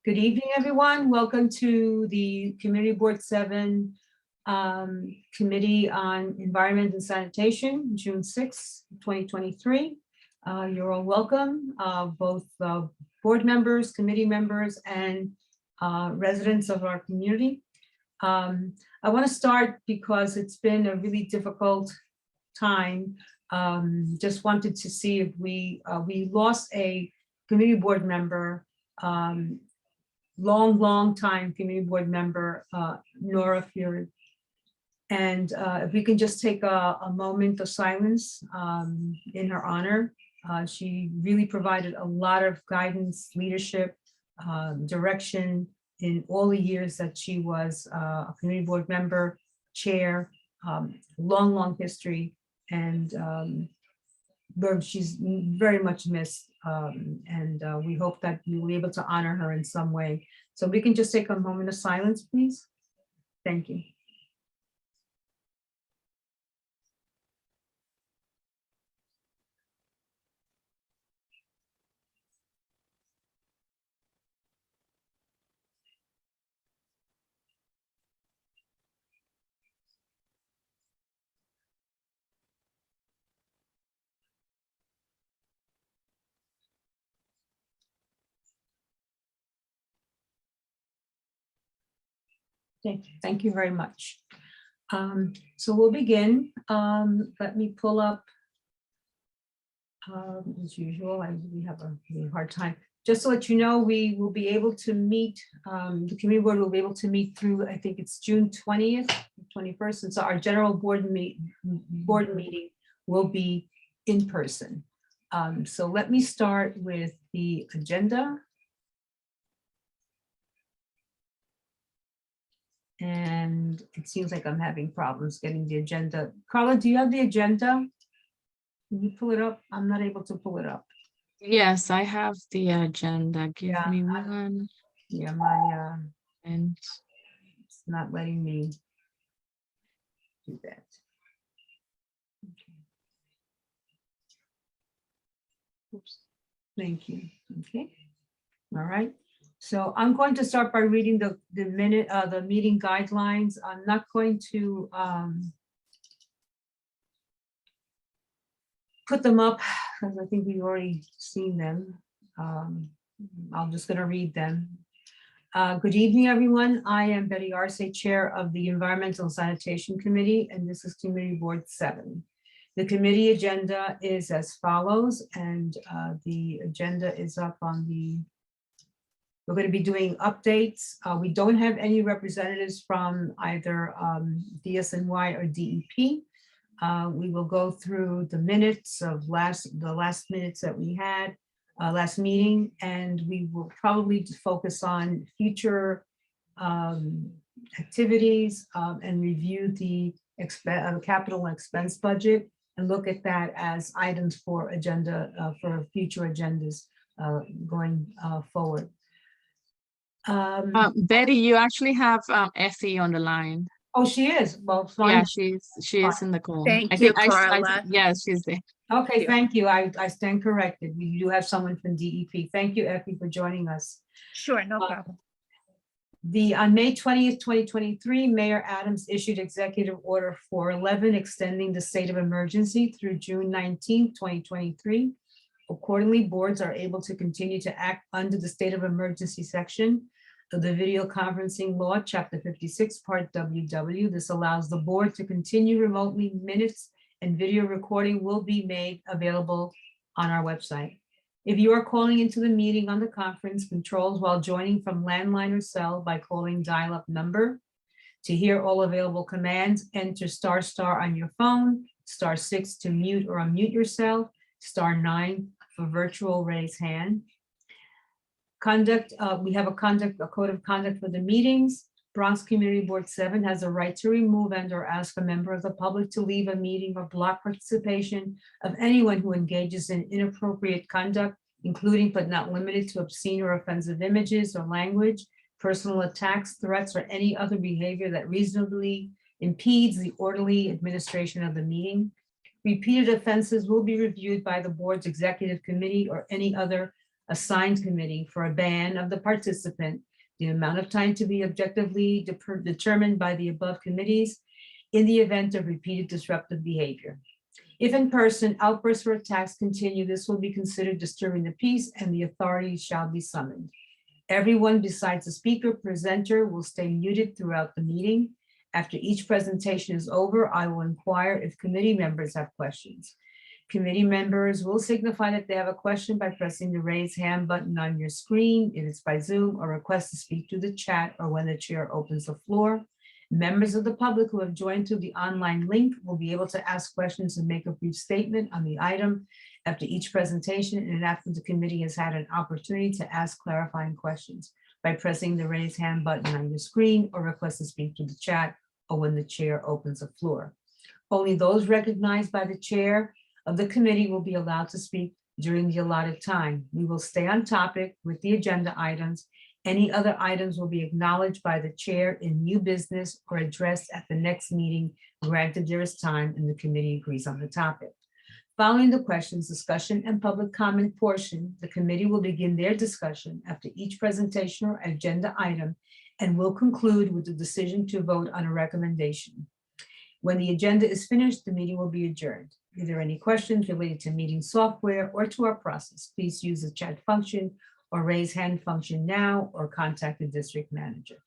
Good evening, everyone. Welcome to the Community Board 7 Committee on Environment and Sanitation, June 6, 2023. You're all welcome, both board members, committee members, and residents of our community. I want to start because it's been a really difficult time. Just wanted to see if we lost a community board member, long time community board member, Nora Fury. And if we can just take a moment of silence in her honor. She really provided a lot of guidance, leadership, direction in all the years that she was a community board member, chair, long history, and she's very much missed, and we hope that you will be able to honor her in some way. So we can just take a moment of silence, please. Thank you. Thank you very much. So we'll begin. Let me pull up, as usual, we have a really hard time. Just to let you know, we will be able to meet, the community board will be able to meet through, I think it's June 20th, 21st. And so our general board meeting will be in person. So let me start with the agenda. And it seems like I'm having problems getting the agenda. Carla, do you have the agenda? Can you pull it up? I'm not able to pull it up. Yes, I have the agenda. Give me one. Yeah, my And it's not letting me do that. Okay. Oops. Thank you. Okay. All right. So I'm going to start by reading the meeting guidelines. I'm not going to put them up because I think we've already seen them. I'm just going to read them. Good evening, everyone. I am Betty Arce, Chair of the Environmental and Sanitation Committee, and this is Community Board 7. The committee agenda is as follows, and the agenda is up on the. We're going to be doing updates. We don't have any representatives from either DSNY or DEP. We will go through the minutes of the last minutes that we had last meeting, and we will probably focus on future activities and review the capital expense budget and look at that as items for agenda for future agendas going forward. Betty, you actually have Effie on the line. Oh, she is. Well, fine. Yeah, she is in the call. Thank you, Carla. Yes, she's there. Okay, thank you. I stand corrected. We do have someone from DEP. Thank you, Effie, for joining us. Sure, no problem. On May 20th, 2023, Mayor Adams issued Executive Order 411 extending the state of emergency through June 19th, 2023. Accordingly, boards are able to continue to act under the state of emergency section of the Video Conferencing Law, Chapter 56, Part WW. This allows the board to continue remotely. Minutes and video recording will be made available on our website. If you are calling into the meeting on the conference, controls while joining from landline or cell by calling dial-up number. To hear all available commands, enter ** on your phone, *6 to mute or unmute yourself, *9 for virtual raise hand. Conduct, we have a code of conduct for the meetings. Bronx Community Board 7 has a right to remove and/or ask a member of the public to leave a meeting or block participation of anyone who engages in inappropriate conduct, including but not limited to obscene or offensive images or language, personal attacks, threats, or any other behavior that reasonably impedes the orderly administration of the meeting. Repeated offenses will be reviewed by the board's executive committee or any other assigned committee for a ban of the participant, the amount of time to be objectively determined by the above committees in the event of repeated disruptive behavior. If in person, outbursts or attacks continue, this will be considered disturbing the peace and the authorities shall be summoned. Everyone besides the speaker presenter will stay muted throughout the meeting. After each presentation is over, I will inquire if committee members have questions. Committee members will signify that they have a question by pressing the raise hand button on your screen if it's by Zoom, or request to speak through the chat or when the chair opens the floor. Members of the public who have joined through the online link will be able to ask questions and make a brief statement on the item after each presentation and after the committee has had an opportunity to ask clarifying questions by pressing the raise hand button on your screen, or request to speak through the chat or when the chair opens the floor. Only those recognized by the chair of the committee will be allowed to speak during the allotted time. We will stay on topic with the agenda items. Any other items will be acknowledged by the chair in new business or addressed at the next meeting, granted there is time and the committee agrees on the topic. Following the questions, discussion, and public comment portion, the committee will begin their discussion after each presentation or agenda item and will conclude with the decision to vote on a recommendation. When the agenda is finished, the meeting will be adjourned. If there are any questions related to meeting software or to our process, please use the chat function or raise hand function now, or contact the district manager.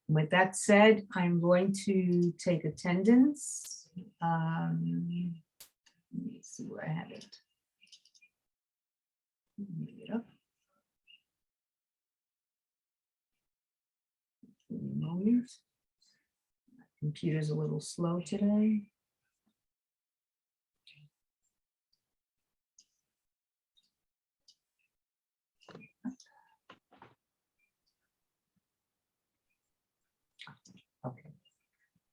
With that said, I'm going to take attendance. Let me see where I have it. Bring it up. Give me a moment. My computer's a little slow today. Okay,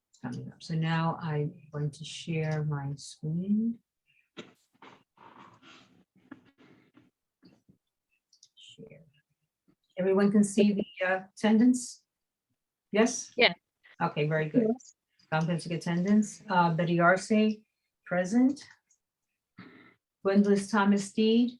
it's coming up. So now I'm going to share my screen. Share. Everyone can see the attendance? Yes? Yeah. Okay, very good. Comprehensive attendance. Betty Arce, present. Gwendolyn Thomas Steed.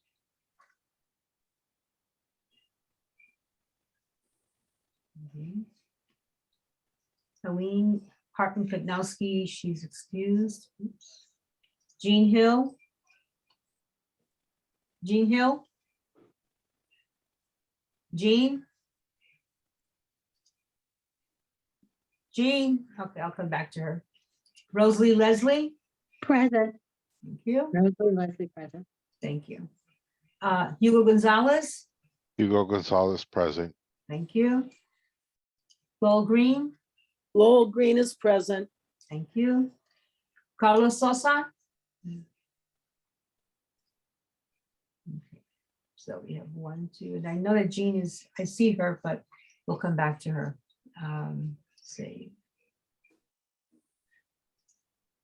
Helene Hartman Kudnowski, she's excused. Oops. Jean Hill. Jean Hill. Jean. Jean, okay, I'll come back to her. Rosalie Leslie. Present. Thank you. Rosalie Leslie present. Thank you. Hugo Gonzalez. Hugo Gonzalez present. Thank you. Lowell Green. Lowell Green is present. Thank you. Carlos Sosa. Okay. So we have 1, 2, and I know that Jean is, I see her, but we'll come back to her. Save.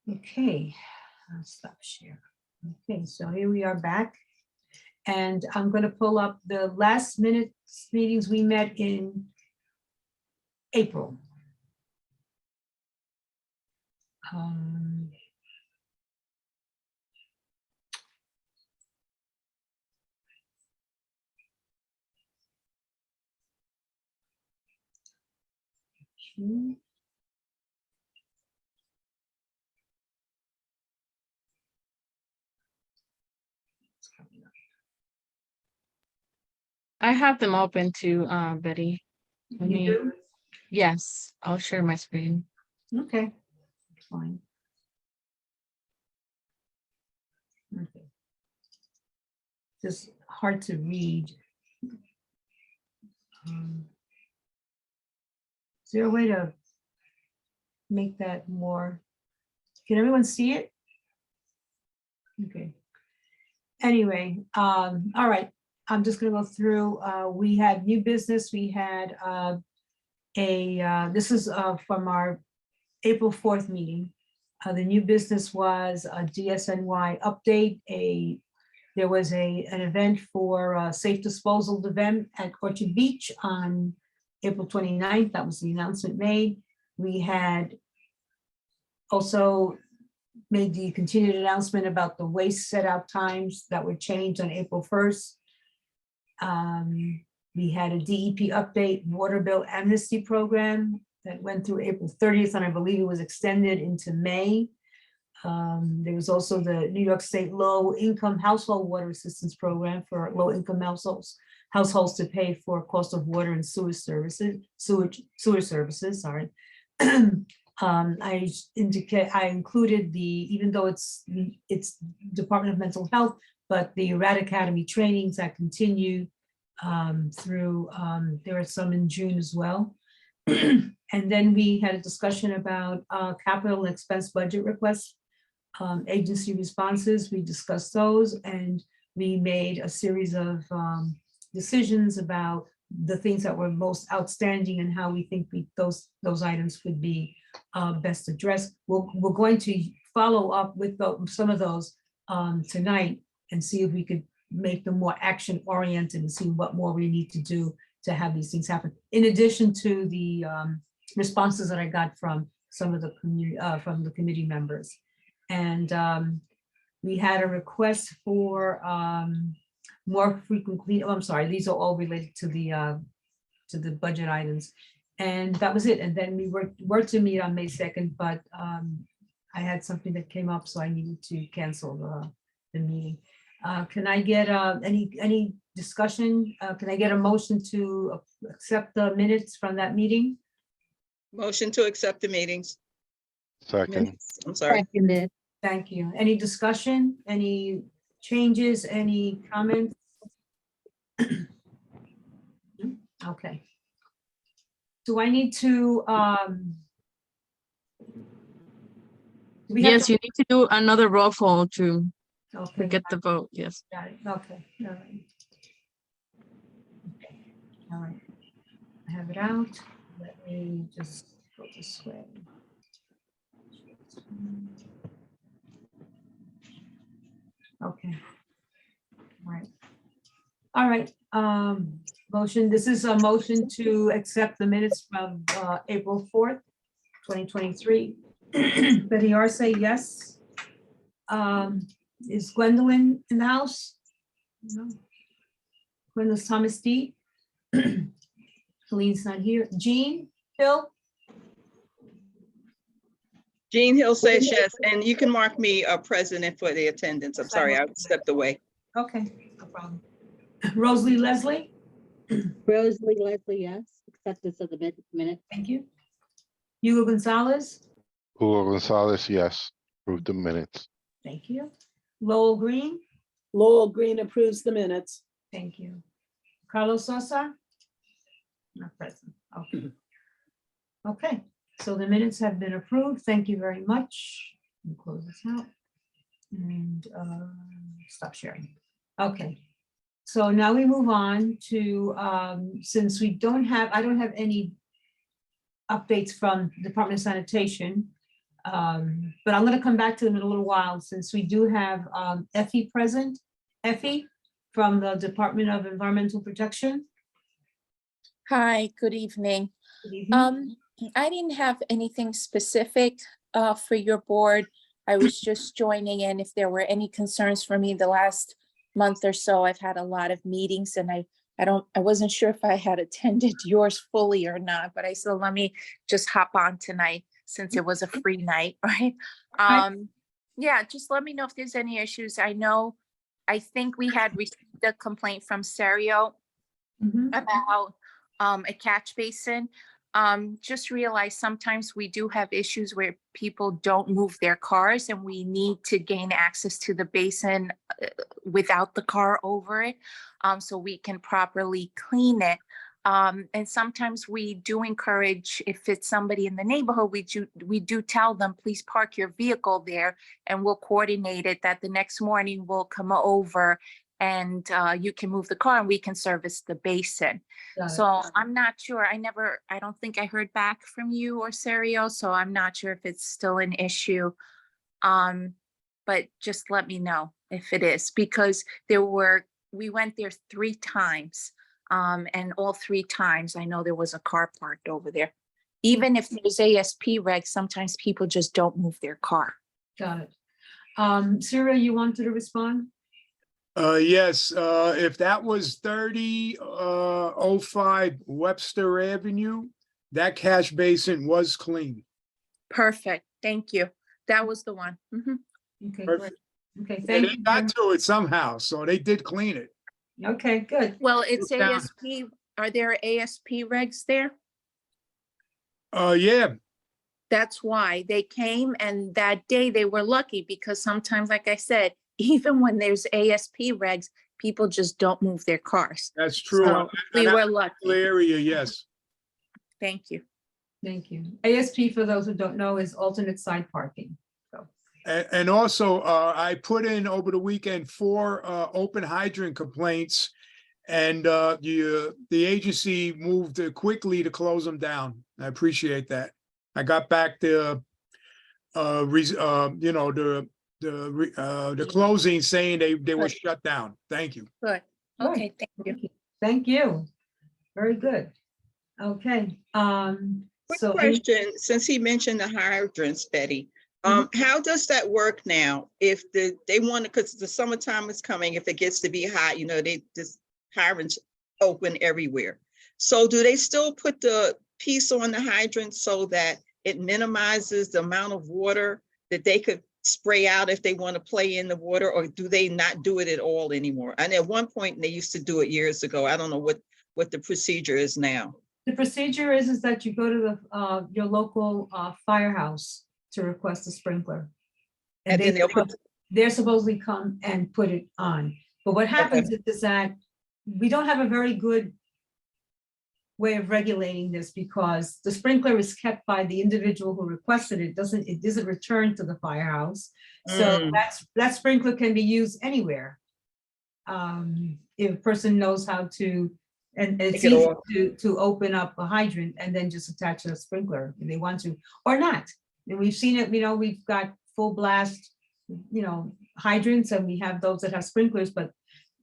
Okay, I'll stop share. Okay, so here we are back. And I'm going to pull up the last minute meetings we met in April. Okay. I have them open to Betty. Let You me- do? Yes, I'll share my screen. Okay, fine. Okay. Just hard to read. Is there a way to make that more? Can everyone see it? Okay. Anyway, all right, I'm just gonna go through, we had new business, we had this is from our April 4th meeting. The new business was a DSNY update. There was an event for safe disposal event at Orchard Beach on April 29th. That was the announcement made. We had also made the continued announcement about the waste set out times that were changed on April 1st. We had a DEP update water bill amnesty program that went through April 30th, and I believe it was extended into May. There was also the New York State Low Income Household Water Assistance Program for low income households to pay for cost of water and sewer services, sewer services, sorry. I included even though it's Department of Mental Health, but the Rat Academy trainings that continue through, there are some in June as well. And then we had a discussion about capital and expense budget requests, agency responses. We discussed those, and we made a series of decisions about the things that were most outstanding and how we think those items could be best addressed. We're going to follow up with some of those tonight and see if we could make them more action oriented and see what more we need to do to have these things happen. In addition to the responses that I got from some of the committee members. And we had a request for more frequently, I'm sorry, these are all related to the budget items. And that was it. And then we were to meet on May 2nd, but I had something that came up, so I needed to cancel the meeting. Can I get any discussion? Can I get a motion to accept the minutes from that meeting? Motion to accept the meetings. Second, Minutes, I'm sorry. Seconded. Thank you. Any discussion, any changes, any comments? Okay. Do I need to, do we have Yes, to- you need to do another roll call to Okay, get the vote, yes. got it. Okay, all right. All right. I have it out. Let me just go this way. Okay. All right. All right, motion, this is a motion to accept the minutes from April 4th, 2023. Betty Arce, yes. Is Gwendolyn in the house? No. Gwendolyn Thomas D. Colleen's not here. Jean Hill? Jean Hill says yes, and you can mark me president for the attendance. I'm sorry, I stepped away. Okay, no problem. Rosalie Leslie? Rosalie Leslie, yes. Acceptance of the minute. Thank you. Hugo Gonzalez? Hugo Gonzalez, yes. Approve the minutes. Thank you. Lowell Green? Lowell Green approves the minutes. Thank you. Carlos Sosa? Not present. Okay. Okay, so the minutes have been approved. Thank you very much. Let me close this out. And stop sharing. Okay. So now we move on to, since I don't have any updates from Department of Sanitation, but I'm going to come back to them in a little while since we do have Effie present. Effie from the Department of Environmental Protection. Hi, good evening. Good evening. I didn't have anything specific for your board. I was just joining in if there were any concerns for me the last month or so. I've had a lot of meetings and I wasn't sure if I had attended yours fully or not, but I said, let me just hop on tonight since it was a free night, right? Yeah, just let me know if there's any issues. I think we had received a complaint from Serio Mhm. about a catch basin. Just realize sometimes we do have issues where people don't move their cars and we need to gain access to the basin without the car over it, so we can properly clean it. And sometimes we do encourage, if it's somebody in the neighborhood, we do tell them, please park your vehicle there and we'll coordinate it that the next morning we'll come over and you can move the car and we can service the basin. Got it. So I'm not sure. I don't think I heard back from you or Serio, so I'm not sure if it's still an issue. But just let me know if it is, because we went there 3 times. And all 3 times, I know there was a car parked over there. Even if there's ASP regs, sometimes people just don't move their car. Got it. Sarah, you wanted to respond? Yes, if that was 3005 Webster Avenue, that catch basin was clean. Perfect. Thank you. That was the one. Mhm. Okay, great. Perfect. Okay, And thank they you. got to it somehow, so they did clean it. Okay, good. Well, it's Look down. ASP. Are there ASP regs there? Yeah, That's why they came, and that day they were lucky because sometimes, like I said, even when there's ASP regs, people just don't move their cars. that's true. So we And were that lucky. area, yes. Thank you. Thank you. ASP, for those who don't know, is alternate side parking. So, And also, I put in over the weekend 4 open hydrant complaints. And the agency moved quickly to close them down. I appreciate that. I got back the the closing saying they were Good. shut down. Thank you. Good. Good. Okay, thank you. Thank you. Very good. Okay, Quick so question, since he mentioned the hydrants, Betty, how does that work now? If they want to, because the summertime is coming, if it gets to be hot, they just hydrants open everywhere. So do they still put the piece on the hydrant so that it minimizes the amount of water that they could spray out if they want to play in the water, or do they not do it at all anymore? And at one point they used to do it years ago. I don't know what the procedure is now. the procedure is that you go to the, your local, firehouse to request a sprinkler. And then they'll They're supposedly come and put it on. But what happens is that we don't have a very good way of regulating this because the sprinkler is kept by the individual who requested it. It isn't returned to the firehouse. So that sprinkler can be used anywhere. If a person knows how to, and it's Take it easy off. to open up a hydrant and then just attach a sprinkler if they want to, or not. And we've seen it, we've got full blast, hydrants, and we have those that have sprinklers, but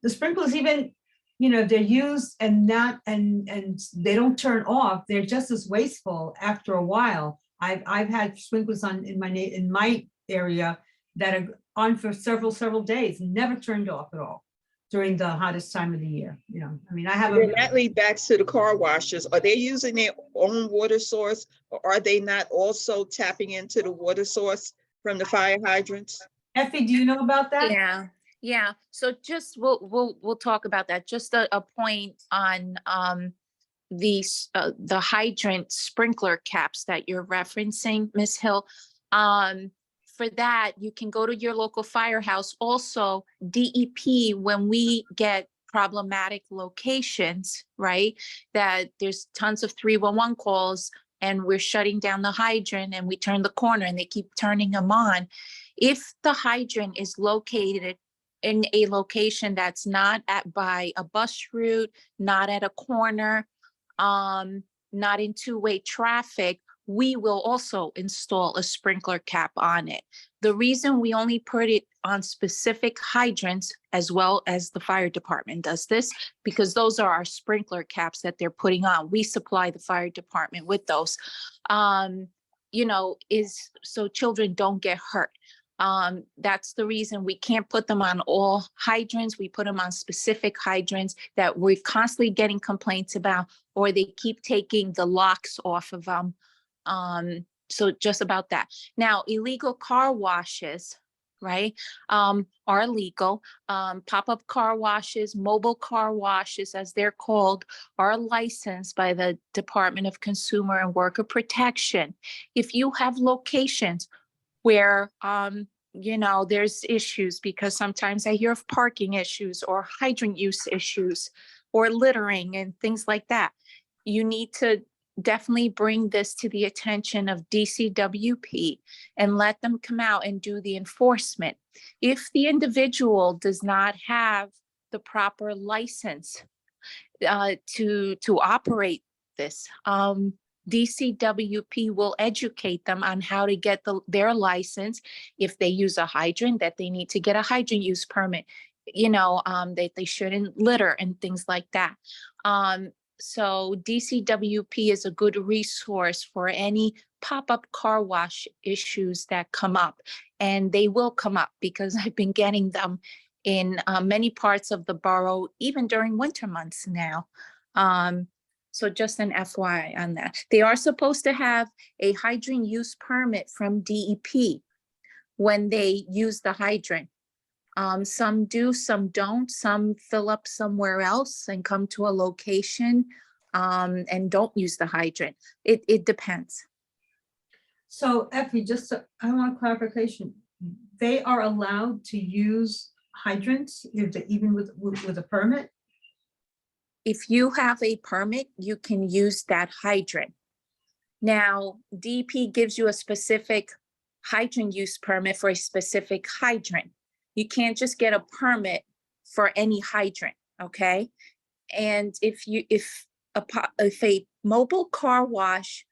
the sprinklers, even, if they're used and they don't turn off, they're just as wasteful after a while. I've had sprinklers on in my area that are on for several days, never turned off at all during the hottest time of the year. I have And that leads back to the car washes. Are they using their own water source, or are they not also tapping into the water source from the fire hydrants? Effie, do you know about that? Yeah. So just we'll talk about that. Just a point on the hydrant sprinkler caps that you're referencing, Ms. Hill. For that, you can go to your local firehouse. Also, DEP, when we get problematic locations, right, that there's tons of 311 calls and we're shutting down the hydrant and we turn the corner and they keep turning them on. If the hydrant is located in a location that's not by a bus route, not at a corner, not in two-way traffic, we will also install a sprinkler cap on it. The reason we only put it on specific hydrants, as well as the fire department does this, because those are our sprinkler caps that they're putting on. We supply the fire department with those, is so children don't get hurt. That's the reason we can't put them on all hydrants. We put them on specific hydrants that we're constantly getting complaints about, or they keep taking the locks off of them. So just about that. Now, illegal car washes, right, are legal. Pop-up car washes, mobile car washes, as they're called, are licensed by the Department of Consumer and Worker Protection. If you have locations where, there's issues, because sometimes I hear of parking issues or hydrant use issues or littering and things like that, you need to definitely bring this to the attention of DCWP and let them come out and do the enforcement. If the individual does not have the proper license to operate this, DCWP will educate them on how to get their license. If they use a hydrant, that they need to get a hydrant use permit, that they shouldn't litter and things like that. So DCWP is a good resource for any pop-up car wash issues that come up, and they will come up because I've been getting them in many parts of the borough, even during winter months now. So just an FYI on that. They are supposed to have a hydrant use permit from DEP when they use the hydrant. Some do, some don't. Some fill up somewhere else and come to a location and don't use the hydrant. It depends. So Effie, I want clarification. They are allowed to use hydrants even with a permit? If you have a permit, you can use that hydrant. Now, DEP gives you a specific hydrant use permit for a specific hydrant. You can't just get a permit for any hydrant, okay? And if a mobile car wash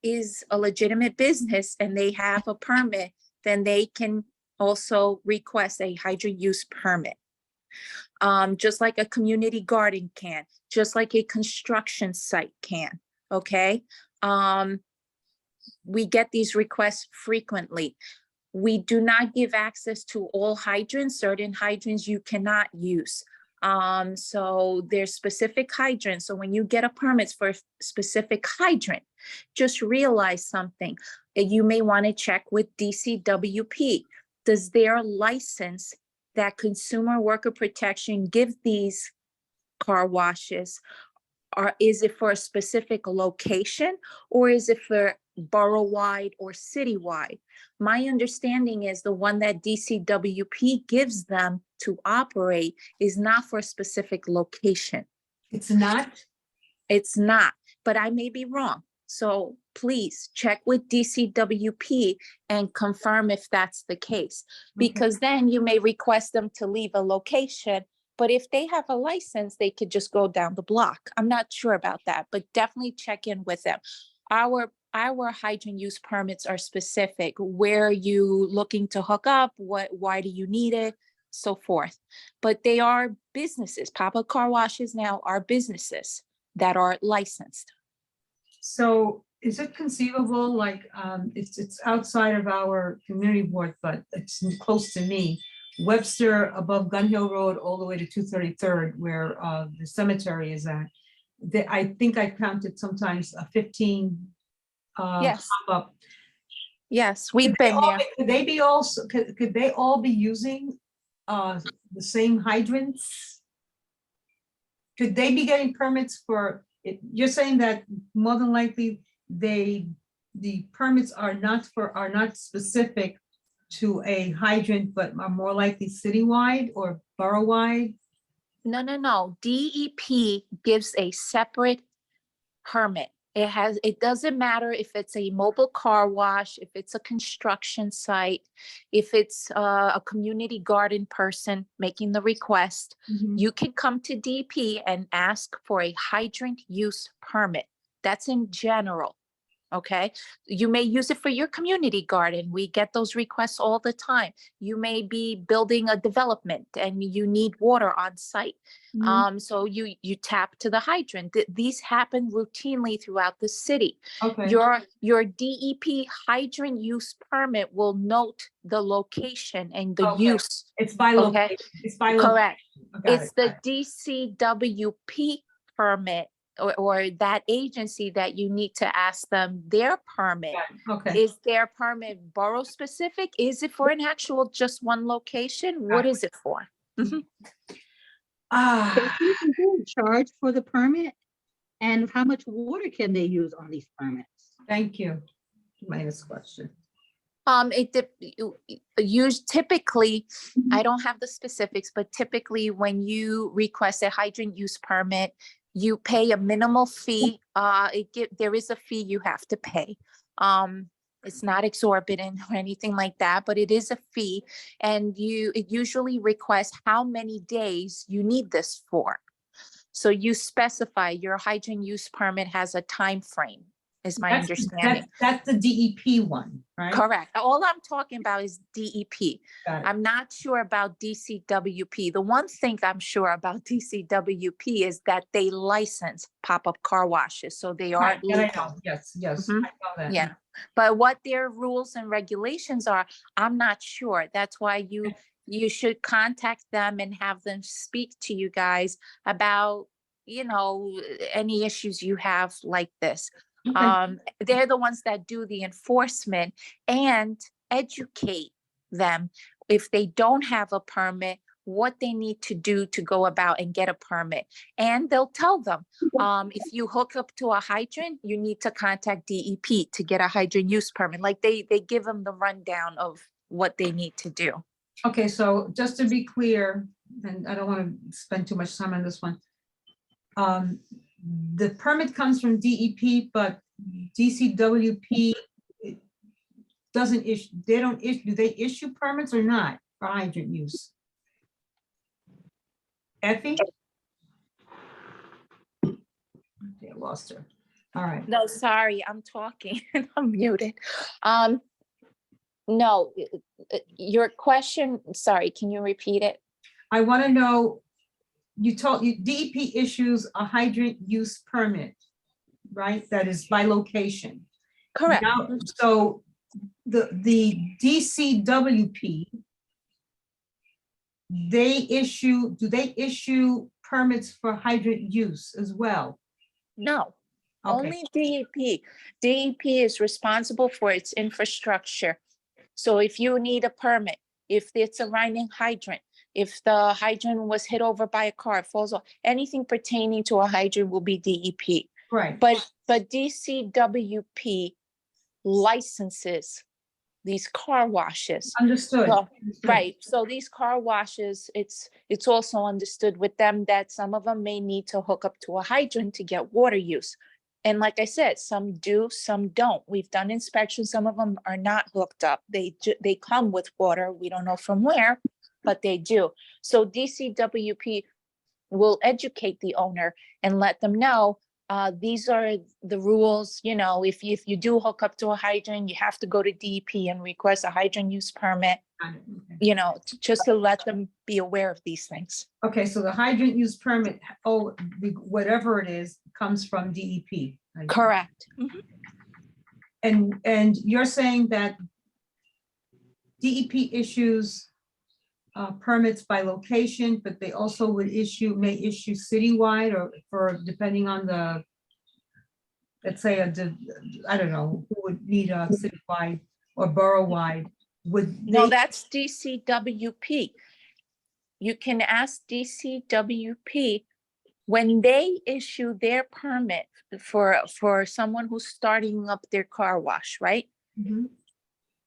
is a legitimate business and they have a permit, then they can also request a hydrant use permit. Just like a community garden can, just like a construction site can, okay? We get these requests frequently. We do not give access to all hydrants. Certain hydrants you cannot use. So there's specific hydrants. So when you get a permit for a specific hydrant, just realize something. You may want to check with DCWP. Does their license that Consumer Worker Protection give these car washes, or is it for a specific location, or is it for borough-wide or citywide? My understanding is the one that DCWP gives them to operate is not for a specific location. It's not? It's not, but I may be wrong. So please check with DCWP and confirm if that's the case, because then you may request them to leave a location. But if they have a license, they could just go down the block. I'm not sure about that, but definitely check in with them. Our hydrant use permits are specific. Where are you looking to hook up? Why do you need it? So forth. But they are businesses. Pop-up car washes now are businesses that are licensed. So is it conceivable, like, it's outside of our community board, but it's close to me, Webster above Gun Hill Road all the way to 233rd, where the cemetery is at. I think I counted sometimes 15 Yes. pop-up. Yes, we've been there. Could they be also, could they all be using the same hydrants? Could they be getting permits for it? You're saying that more than likely the permits are not specific to a hydrant, but are more likely citywide or borough-wide? No. DEP gives a separate permit. It doesn't matter if it's a mobile car wash, if it's a construction site, if it's a community garden person making the request, you can come to DEP and ask for a hydrant use permit. That's in general. Okay, you may use it for your community garden. We get those requests all the time. You may be building a development and you need water on site. So you tap to the hydrant. These happen routinely throughout the city. Okay. Your DEP hydrant use permit will note the location and the Okay. use. It's by Okay. location. It's by location. Correct. Got It's it, the got it. DCWP permit or that agency that you need to ask them their permit. Okay. Is their permit borough specific? Is it for an actual just one location? What is it for? Is there a charge for the permit? And how much water can they use on these permits? Thank you. My next question. Typically, I don't have the specifics, but typically when you request a hydrant use permit, you pay a minimal fee. There is a fee you have to pay. It's not exorbitant or anything like that, but it is a fee. And it usually requests how many days you need this for. So you specify your hydrant use permit has a time frame, is my understanding. That's the DEP one, right? Correct. All I'm talking about is DEP. Got it. I'm not sure about DCWP. The one thing I'm sure about DCWP is that they license pop-up car washes, so they are Right, that I legal. know. Yes, Mhm. I know that. Yeah, but what their rules and regulations are, I'm not sure. That's why you should contact them and have them speak to you guys about, any issues you have like this. Okay. They're the ones that do the enforcement and educate them if they don't have a permit, what they need to do to go about and get a permit. And they'll tell them, if you hook up to a hydrant, you need to contact DEP to get a hydrant use permit. Like they give them the rundown of what they need to do. Okay, so just to be clear, and I don't want to spend too much time on this one. The permit comes from DEP, but DCWP doesn't issue, they don't issue, do they issue permits or not for hydrant use? Effie? Okay, I lost her. All right. No, sorry, I'm talking and I'm muted. No, your question, sorry, can you repeat it? I want to know, you DEP issues a hydrant use permit, right? That is by location. Correct. Now, so the DCWP, do they issue permits for hydrant use as well? No, Okay. only DEP. DEP is responsible for its infrastructure. So if you need a permit, if it's a running hydrant, if the hydrant was hit over by a car, falls off, anything pertaining to a hydrant will be DEP. Right. But DCWP licenses these car washes. Understood. Well, Understood. right, so these car washes, it's also understood with them that some of them may need to hook up to a hydrant to get water use. And like I said, some do, some don't. We've done inspections, some of them are not hooked up. They come with water, we don't know from where, but they do. So DCWP will educate the owner and let them know, these are the rules, if you do hook up to a hydrant, you have to go to DEP and request a hydrant use permit, Okay. just to let them be aware of these things. Okay, so the hydrant use permit, whatever it is, comes from DEP. Correct. Mhm. And you're saying that DEP issues permits by location, but they also may issue citywide or for, depending on the, let's say, I don't know, who would need a citywide or borough-wide, would No, they? that's DCWP. You can ask DCWP when they issue their permit for someone who's starting up their car wash, right? Mhm.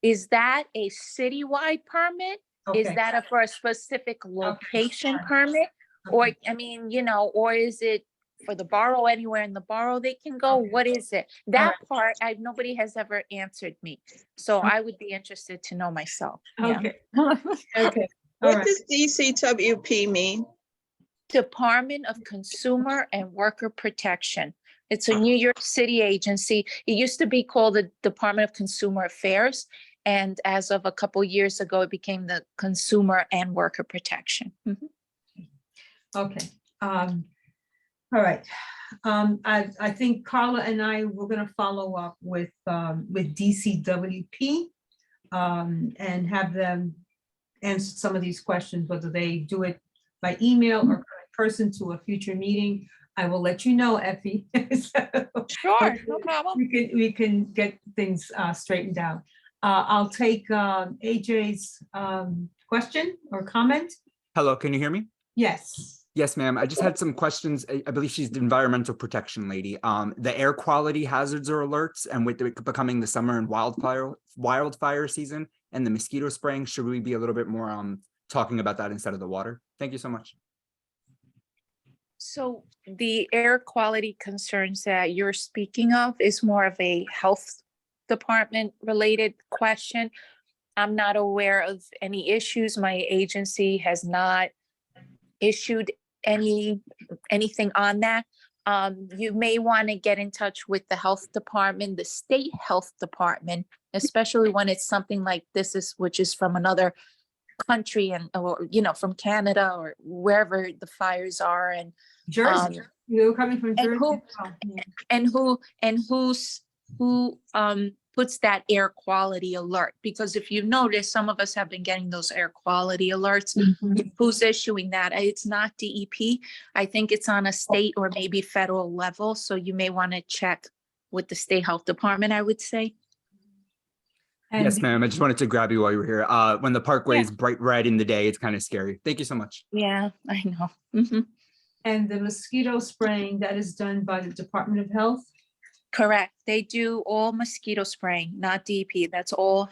Is that a citywide permit? Is Okay. that for a specific location permit? Or, Okay. or is it for the borough, anywhere in the borough they can go? Okay. What is it? That part, nobody has ever answered me. So I would be interested to know myself. Yeah. Okay. Okay. All What right. does DCWP mean? Department of Consumer and Worker Protection. It's a New York City agency. It used to be called the Department of Consumer Affairs. And as of a couple years ago, it became the Consumer and Worker Protection. Mhm. Okay. All right. I think Carla and I, we're gonna follow up with DCWP and have them answer some of these questions, whether they do it by email or in person to a future meeting. I will let you know, Effie. Sure, no problem. We can get things straightened out. I'll take AJ's question or comment. Hello, can you hear me? Yes. Yes, ma'am. I just had some questions. I believe she's the environmental protection lady. The air quality hazards or alerts, and with it becoming the summer and wildfire season and the mosquito spraying, should we be a little bit more talking about that instead of the water? Thank you so much. So the air quality concerns that you're speaking of is more of a health department related question. I'm not aware of any issues. My agency has not issued anything on that. You may want to get in touch with the health department, the state health department, especially when it's something like this which is from another country or from Canada or wherever the fires are, and Jersey. You're coming from Jersey. who puts that air quality alert. Because if you notice, some of us have been getting those air quality alerts. Mhm. Who's issuing that? It's not DEP. I think it's on a state or maybe federal level. So you may want to check with the state health department, I would say. And Yes, the- ma'am. I just wanted to grab you while you were here. When the parkway is bright red in the day, it's kind of scary. Thank you so much. Yeah, I know. Mhm. And the mosquito spraying that is done by the Department of Health? Correct. They do all mosquito spraying, not DEP. That's all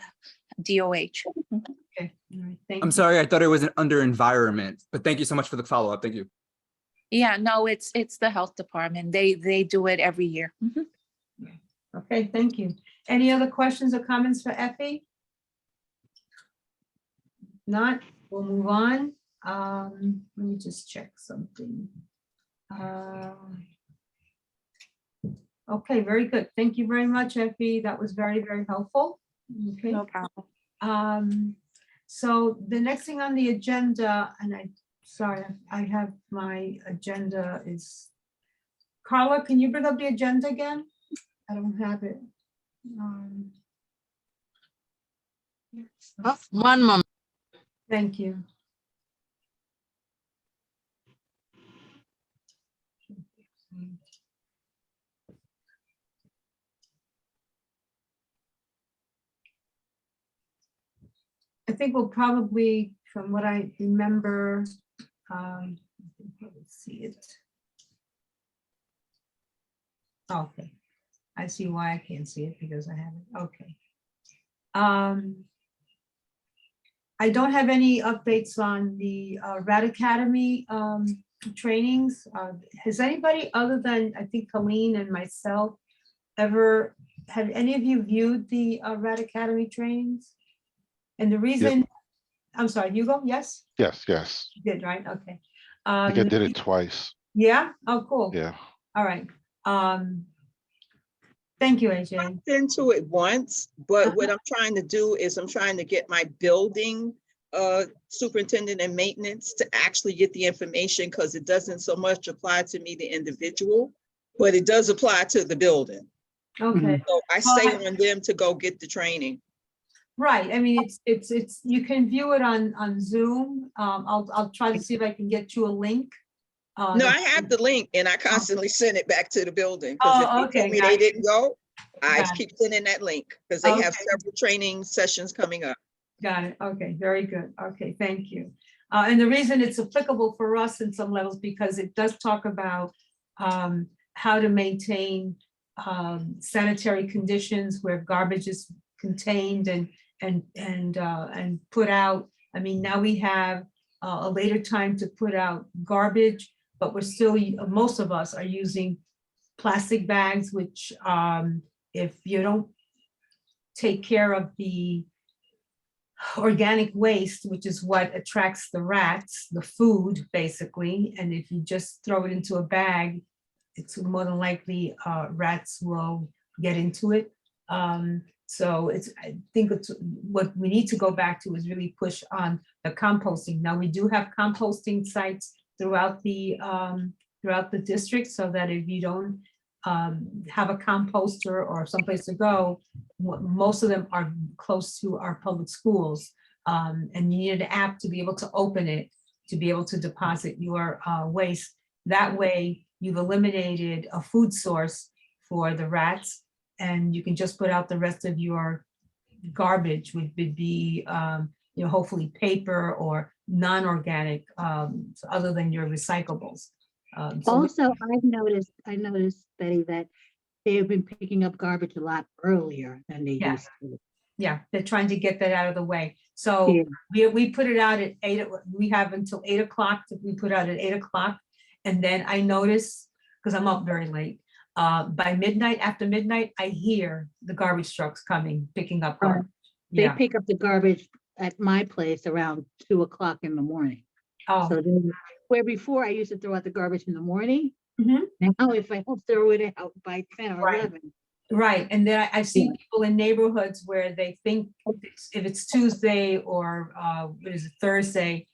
DOH. Okay, all right, thank I'm you. sorry, I thought it was an under environment, but thank you so much for the follow-up. Thank you. Yeah, no, it's the health department. They do it every year. Mhm. Okay, thank you. Any other questions or comments for Effie? Not, we'll move on. Let me just check something. Okay, very good. Thank you very much, Effie. That was very, very helpful. Okay. No problem. So the next thing on the agenda, and sorry, I have my agenda is, Carla, can you bring up the agenda again? I don't have it. One moment. Thank you. I think we'll probably, from what I remember, let's see it. Okay, I see why I can't see it because I haven't, okay. I don't have any updates on the Rat Academy trainings. Has anybody other than, I think, Colleen and myself, ever, have any of you viewed the Rat Academy trainings? And the reason, I'm sorry, Hugo, yes? Yes, yes. You did, right? Okay. I think I did it twice. Yeah? Oh, cool. Yeah. All right. Thank you, AJ. I've been to it once, but what I'm trying to do is I'm trying to get my building superintendent and maintenance to actually get the information, because it doesn't so much apply to me, the individual, but it does apply to the building. Okay, So I say on them to go get the training. right. I mean, it's, you can view it on Zoom. I'll try to see if I can get you a link. No, I have the link and I constantly send it back to the building. Because Oh, if they okay, told me got they it. didn't go, I Got it. keep sending that link because they have Okay. several training sessions coming up. Got it. Okay, very good. Okay, thank you. And the reason it's applicable for us in some levels, because it does talk about how to maintain sanitary conditions where garbage is contained and put out. I mean, now we have a later time to put out garbage, but we're still, most of us are using plastic bags, which if you don't take care of the organic waste, which is what attracts the rats, the food, basically. And if you just throw it into a bag, it's more than likely rats will get into it. So I think it's what we need to go back to is really push on the composting. Now, we do have composting sites throughout the district, so that if you don't have a composter or someplace to go, most of them are close to our public schools. And you need an app to be able to open it, to be able to deposit your waste. That way you've eliminated a food source for the rats, and you can just put out the rest of your garbage, which would be, hopefully paper or non-organic, other than your recyclables. So Also, I noticed, Betty, that they've been picking up garbage a lot earlier than they Yeah. used to. yeah, they're trying to get that out of the way. So we put it out at 8, we have until 8 o'clock, we put out at 8 o'clock. And then I notice, because I'm up very late, by midnight, after midnight, I hear the garbage trucks coming, picking up garbage. They Yeah, pick up the garbage at my place around 2 o'clock in the morning. oh, So then, where before I used to throw out the garbage in the morning, mhm. now if I don't throw it out by 10 or Right. 11. Right, and then I've seen Yeah. people in neighborhoods where they think if it's Tuesday or what is it, Thursday,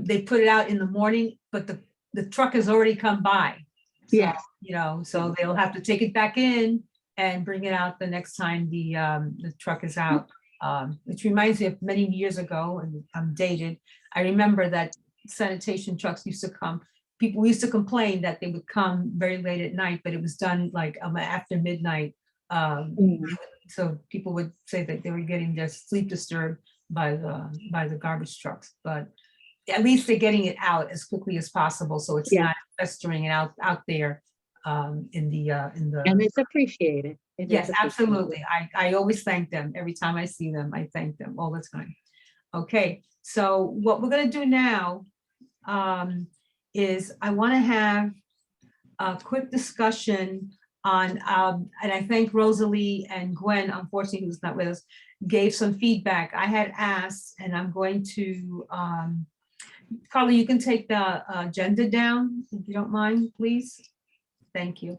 they put it out in the morning, but the truck has already come by. So, Yes. so they'll have to take it back in and bring it out the next time the truck is out. Which reminds me of many years ago, and I'm dated. I remember that sanitation trucks used to come. People used to complain that they would come very late at night, but it was done like after midnight. So people would say that they were getting their sleep disturbed by the garbage trucks, but at least they're getting it out as quickly as possible, so it's Yeah. not festering it out there in the. And it's appreciated. It is Yes, appreciated. absolutely. I always thank them. Every time I see them, I thank them all the time. Okay, so what we're gonna do now is I want to have a quick discussion on, and I thank Rosalie and Gwen, unfortunately, who's not with us, gave some feedback. I had asked, and I'm going to, Carly, you can take the agenda down, if you don't mind, please. Thank you.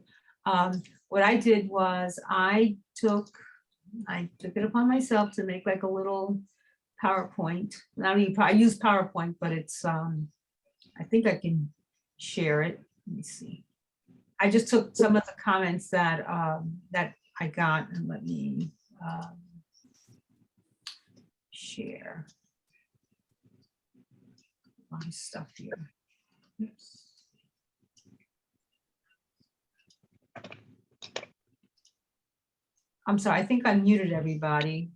What I did was I took it upon myself to make like a little PowerPoint. I use PowerPoint, but it's, I think I can share it. Let me see. I just took some of the comments that I got, and let me share my stuff here. Oops. I'm sorry, I think I muted everybody.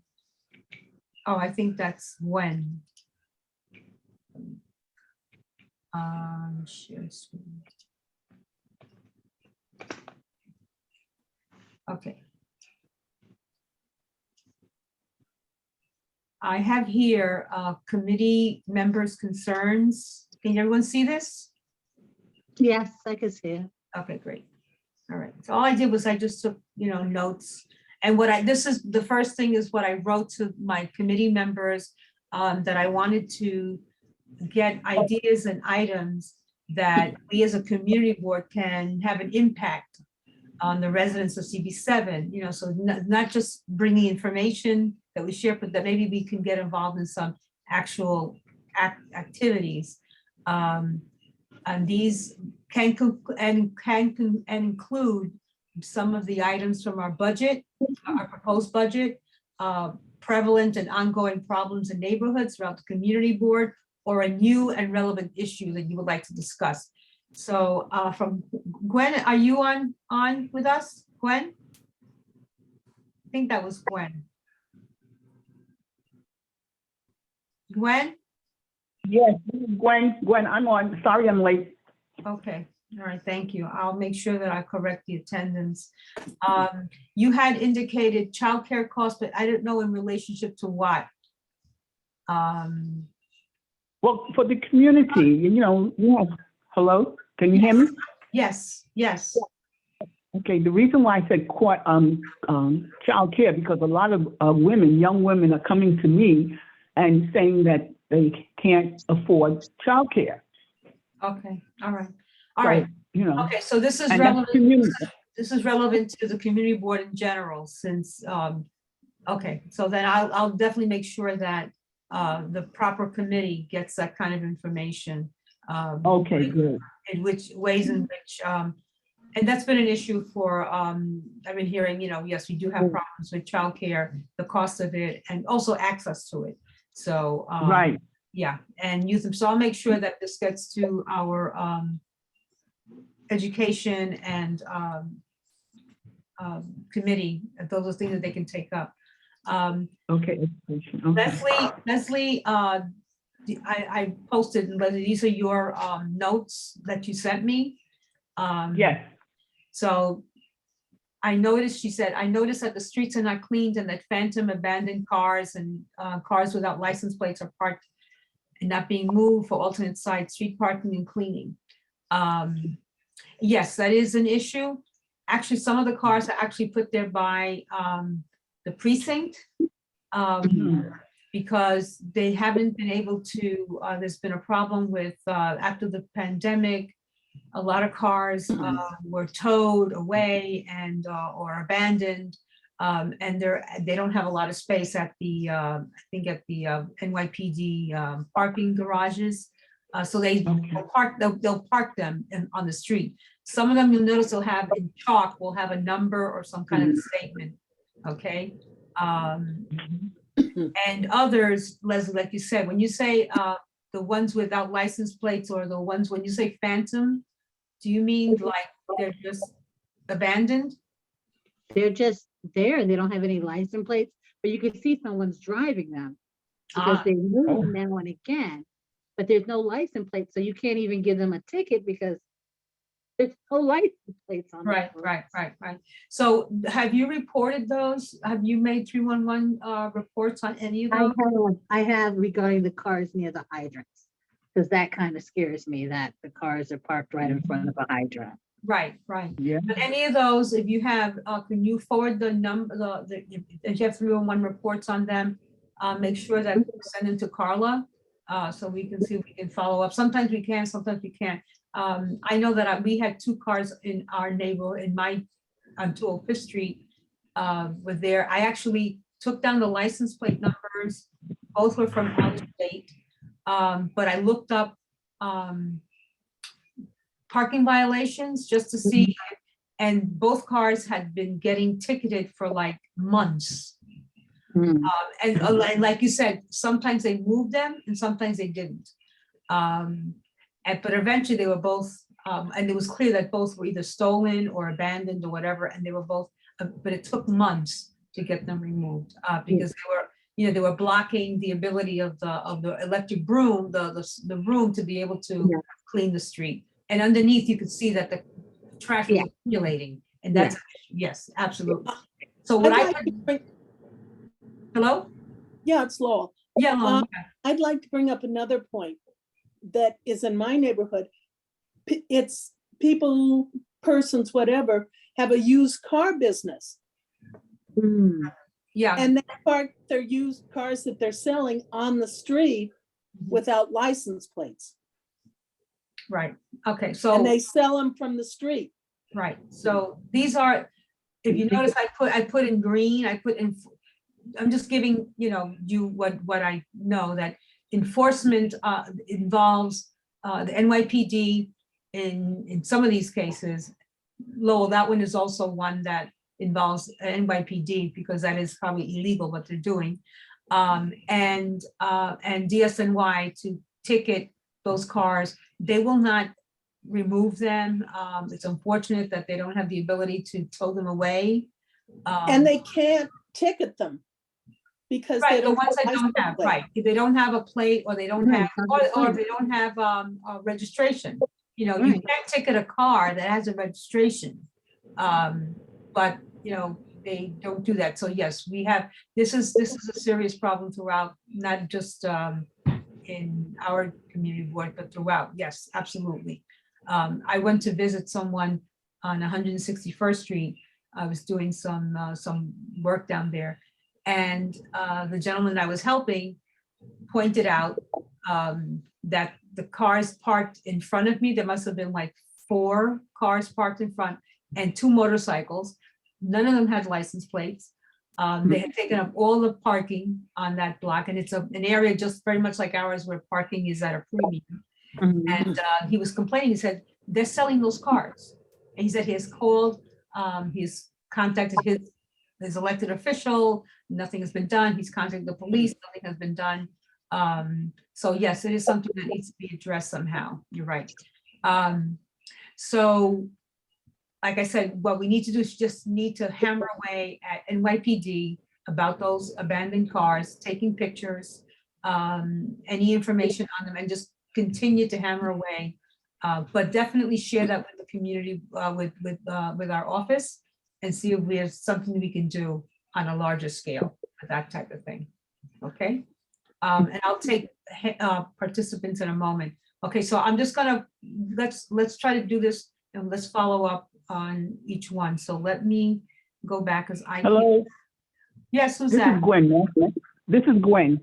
Oh, I think that's when. Share screen. Okay. I have here committee members' concerns. Can everyone see this? Yes, I can see it. Okay, great. All right. So all I did was I just took, notes. And this is the first thing is what I wrote to my committee members that I wanted to get ideas and items that we as a community board can have an impact on the residents of CB7, so not just bringing information that we share, but that maybe we can get involved in some actual activities. And these can include some of the items from our budget, our proposed budget, prevalent and ongoing problems in neighborhoods throughout the community board, or a new and relevant issue that you would like to discuss. So from Gwen, are you on with us, Gwen? I think that was Gwen. Gwen? Yes, this is Gwen, I'm on. Sorry, I'm late. Okay, all right, thank you. I'll make sure that I correct the attendance. You had indicated childcare costs, but I don't know in relationship to what. Well, for the community, hello, can you hear me? Yes, yes. Okay, the reason why I said child care, because a lot of young women are coming to me and saying that they can't afford child care. Okay, all right. All right. Okay, so this is and that's relevant. community. This is relevant to the community board in general, since, okay, so then I'll definitely make sure that the proper committee gets that kind of information. Okay, good. In which ways in which, and that's been an issue for, I've been hearing, yes, we do have problems with childcare, the cost of it, and also access to it. So, Right. yeah, and use them. So I'll make sure that this gets to our education and committee. Those are things that they can take up. Okay. Leslie, I posted, and Leslie, these are your notes that you sent me. Yes. So I noticed, she said, I noticed that the streets are not cleaned and that phantom abandoned cars and cars without license plates are parked and not being moved for alternate side street parking and cleaning. Yes, that is an issue. Actually, some of the cars are actually put there by the precinct because they haven't been able to, there's been a problem with, after the pandemic, a lot of cars were towed away and or abandoned, and they don't have a lot of space at the I think at the NYPD parking garages. So they'll park them on the street. Some of them you'll notice will have in chalk, will have a number or some kind of statement, okay? And others, Leslie, like you said, when you say the ones without license plates or the ones, when you say phantom, do you mean like they're just abandoned? They're just there. They don't have any license plates, but you can see someone's driving them because Ah. they move now and again, but there's no license plate, so you can't even give them a ticket because there's no license plates on them. Right. So have you reported those? Have you made 311 reports on any of those? I have regarding the cars near the hydrants, because that kind of scares me that the cars are parked right in front of a hydrant. Right. Yeah. But any of those, if you have, can you forward the number, if you have 311 reports on them, make sure that you send them to Carla, so we can see if we can follow up. Sometimes we can, sometimes we can't. I know that we had 2 cars in our neighborhood, on 205th Street, were there. I actually took down the license plate numbers. Both were from out of state. But I looked up parking violations just to see, and both cars had been getting ticketed for like months. And like you said, sometimes they moved them and sometimes they didn't. But eventually they were both, and it was clear that both were either stolen or abandoned or whatever, and they were both, but it took months to get them removed, because they were blocking the ability of the electric broom, the room to be able to clean the street. And underneath you could see that the trash was accumulating, and that's, yes, absolutely. So what hello? Yeah, it's Lowell. Yeah, Lowell, I'd like to bring up another point that is in my neighborhood. It's people, persons, whatever, have a used car business. yeah. And they park their used cars that they're selling on the street without license plates. Right, okay, And so, they sell them from the street. right, so these are, if you notice, I put in green, I'm just giving, you what I know, that enforcement involves the NYPD in some of these cases. Lowell, that one is also one that involves NYPD, because that is probably illegal what they're doing. And DSNY to ticket those cars. They will not remove them. It's unfortunate that they don't have the ability to tow them away. And they can't ticket them because they Right, the don't ones that have don't license have, plate. right, if they don't have a plate, or they don't have, or if they don't have registration. You Right. can't ticket a car that has a registration. But, they don't do that. So yes, we have, this is a serious problem throughout, not just in our community board, but throughout. Yes, absolutely. I went to visit someone on 161st Street. I was doing some work down there. And the gentleman I was helping pointed out that the cars parked in front of me, there must have been like 4 cars parked in front and 2 motorcycles. None of them had license plates. They had taken up all the parking on that block, and it's an area just very much like ours where parking is at a premium. And he was complaining, he said, they're selling those cars. And he said he has called, he's contacted his elected official, nothing has been done. He's contacted the police, nothing has been done. So yes, it is something that needs to be addressed somehow. You're right. So like I said, what we need to do is just need to hammer away at NYPD about those abandoned cars, taking pictures, any information on them, and just continue to hammer away. But definitely share that with the community, with our office, and see if there's something we can do on a larger scale for that type of thing. Okay. And I'll take participants in a moment. Okay, so I'm just gonna, let's try to do this, and let's follow up on each one. So let me go back as I. Hello, Yes, who's this is that? Gwen. This is Gwen.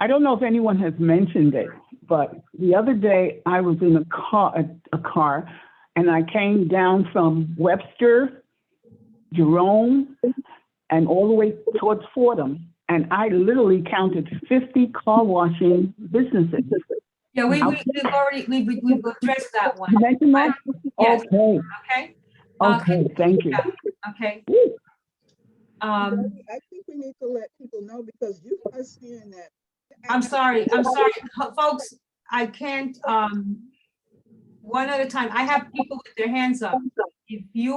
I don't know if anyone has mentioned it, but the other day I was in a car, and I came down from Webster, Jerome, and all the way towards Fordham, and I literally counted 50 car washing businesses. Yeah, we've already, we've addressed that one, You mentioned that? Yes. Okay, okay? okay, thank you. Okay. I think we need to let people know because you are seeing that. I'm sorry, folks, I can't, one at a time. I have people with their hands up. If you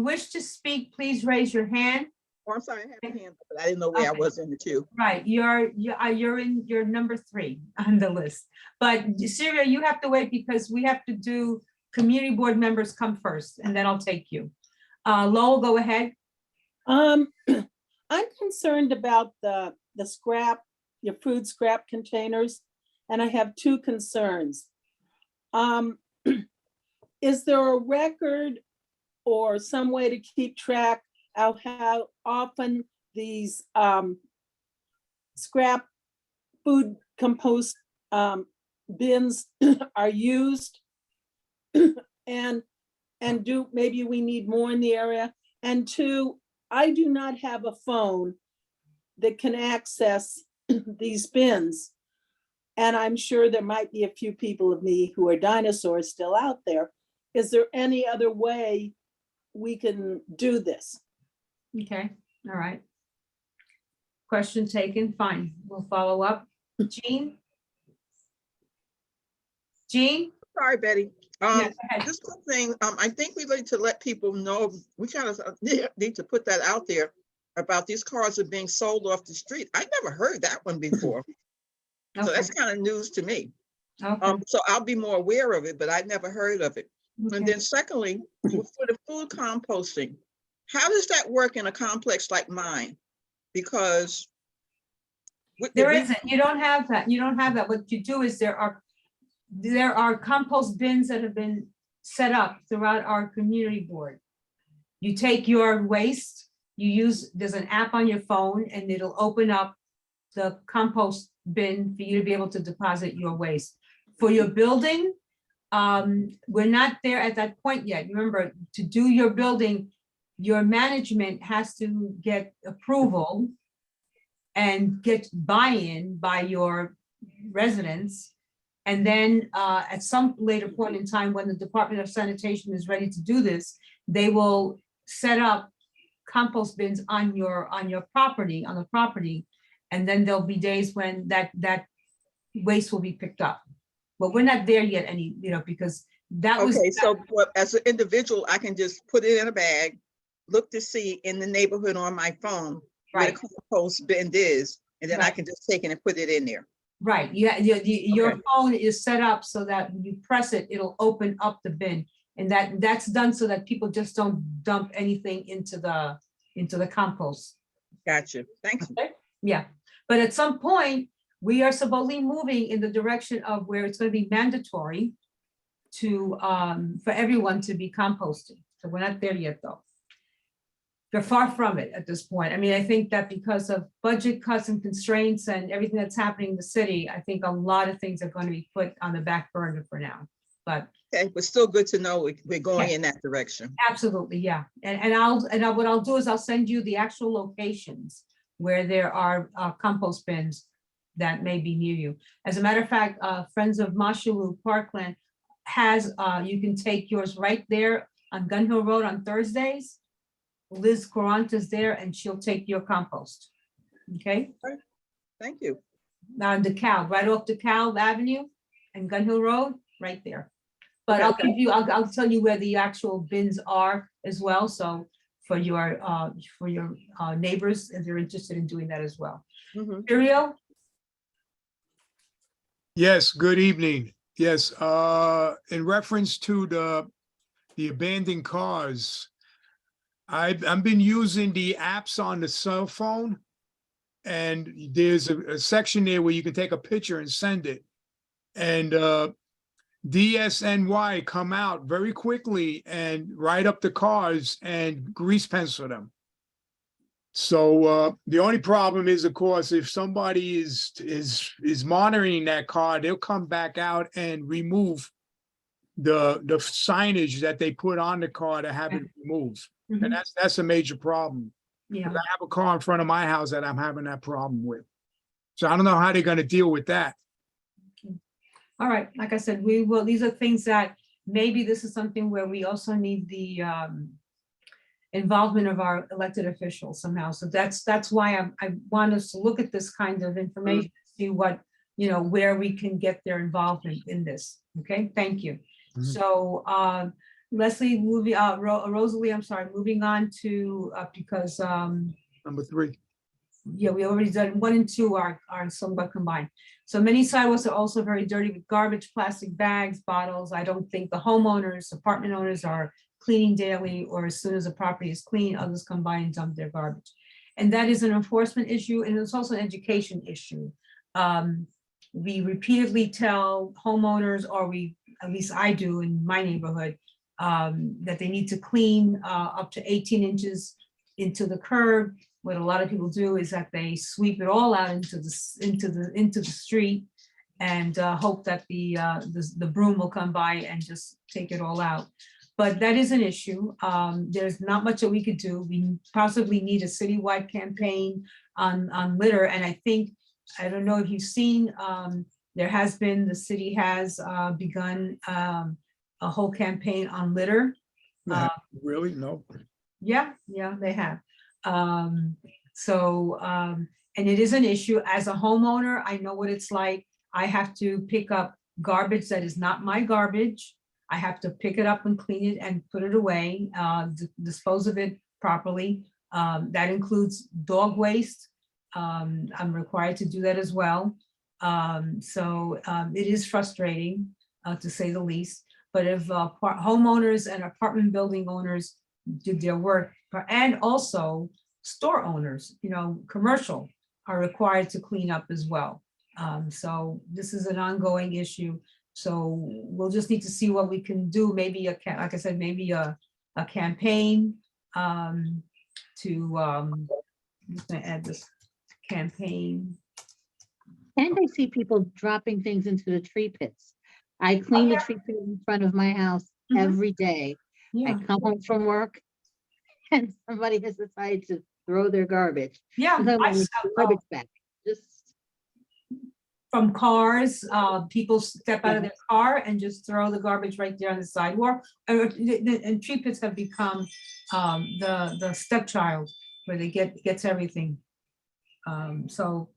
wish to speak, please raise your hand. Oh, I'm sorry, I have a hand, up, but I didn't know where I Okay. was in the queue. Right, you're number 3 on the list. But Syria, you have to wait because we have to do community board members come first, and then I'll take you. Lowell, go ahead. I'm concerned about the scrap, your food scrap containers, and I have 2 concerns. Is there a record or some way to keep track of how often these scrap food compost bins are used? And do maybe we need more in the area? And 2, I do not have a phone that can access these bins. And I'm sure there might be a few people of me who are dinosaurs still out there. Is there any other way we can do this? Okay, all right. Question taken, fine. We'll follow up. Jean? Jean? Sorry, Betty. Yeah, go ahead. Just one thing, I think we need to let people know, we kind of need to put that out there about these cars are being sold off the street. I never heard that one before. So Okay, that's kind of news to me. okay, So I'll be more aware of it, but I never heard of it. And okay. then secondly, for the food composting, how does that work in a complex like mine? Because There isn't, you don't have that, you don't have that. What you do is there are compost bins that have been set up throughout our community board. You take your waste, there's an app on your phone and it'll open up the compost bin for you to be able to deposit your waste. For your building, we're not there at that point yet. Remember, to do your building, your management has to get approval and get buy-in by your residents. And then at some later point in time, when the Department of Sanitation is ready to do this, they will set up compost bins on your property, on the property. And then there'll be days when that waste will be picked up. But we're not there yet because that was. Okay, so as an individual, I can just put it in a bag, look to see in the neighborhood on my phone where the compost bin is, and then I can just take it and put it in there. Right, yeah, your phone is set up so that when you press it, it'll open up the bin. And that's done so that people just don't dump anything into the compost. Gotcha, thank you. Okay? Yeah, but at some point, we are supposedly moving in the direction of where it's going to be mandatory to for everyone to be composting. So we're not there yet, though. They're far from it at this point. I mean, I think that because of budget cuts and constraints and everything that's happening in the city, I think a lot of things are going to be put on the back burner for now. But okay, but still good to know we're going in that direction. Absolutely, yeah. And what I'll do is I'll send you the actual locations where there are compost bins that may be near you. As a matter of fact, Friends of Mashawu Parkland has, you can take yours right there on Gun Hill Road on Thursdays. Liz Coranta's there and she'll take your compost. Okay? Thank you. Now DeKalb, right off DeKalb Avenue and Gun Hill Road, right there. But I'll tell you where the actual bins are as well. So for your neighbors, if they're interested in doing that as well. Curio? Yes, good evening. Yes, in reference to the abandoned cars, I've been using the apps on the cell phone, and there's a section there where you can take a picture and send it. And DSNY come out very quickly and write up the cars and grease pencil them. So the only problem is, of course, if somebody is monitoring that car, they'll come back out and remove the signage that they put on the car to have it removed. And that's a major problem. Yeah. I have a car in front of my house that I'm having that problem with. So I don't know how they're gonna deal with that. All right, like I said, we will, these are things that maybe this is something where we also need the involvement of our elected officials somehow. So that's why I want us to look at this kind of information, see what, where we can get their involvement in this. Okay, thank you. Mhm. So Leslie, Rosalie, I'm sorry, moving on to, because Number 3. yeah, we already done 1 and 2 are somewhat combined. So many sidewalks are also very dirty with garbage, plastic bags, bottles. I don't think the homeowners, apartment owners are cleaning daily, or as soon as the property is clean, others come by and dump their garbage. And that is an enforcement issue, and it's also an education issue. We repeatedly tell homeowners, or at least I do in my neighborhood, that they need to clean up to 18 inches into the curb. What a lot of people do is that they sweep it all out into the street and hope that the broom will come by and just take it all out. But that is an issue. There's not much that we could do. We possibly need a citywide campaign on litter. And I think, I don't know if you've seen, the city has begun a whole campaign on litter. Really? No. Yeah, they have. And it is an issue. As a homeowner, I know what it's like. I have to pick up garbage that is not my garbage. I have to pick it up and clean it and put it away, dispose of it properly. That includes dog waste. I'm required to do that as well. It is frustrating, to say the least. But if homeowners and apartment building owners did their work, and also store owners, commercial, are required to clean up as well. So this is an ongoing issue. So we'll just need to see what we can do. Maybe like I said, maybe a campaign I'm just gonna add this campaign. And I see people dropping things into the tree pits. I clean the tree pit in front of my house Mhm. every day. I Yeah, come home from work and somebody has decided to throw their garbage. yeah. Sometimes I I need saw- garbage back. Just From cars, people step out of their car and just throw the garbage right there on the sidewalk. And tree pits have become the stepchild where they gets everything. So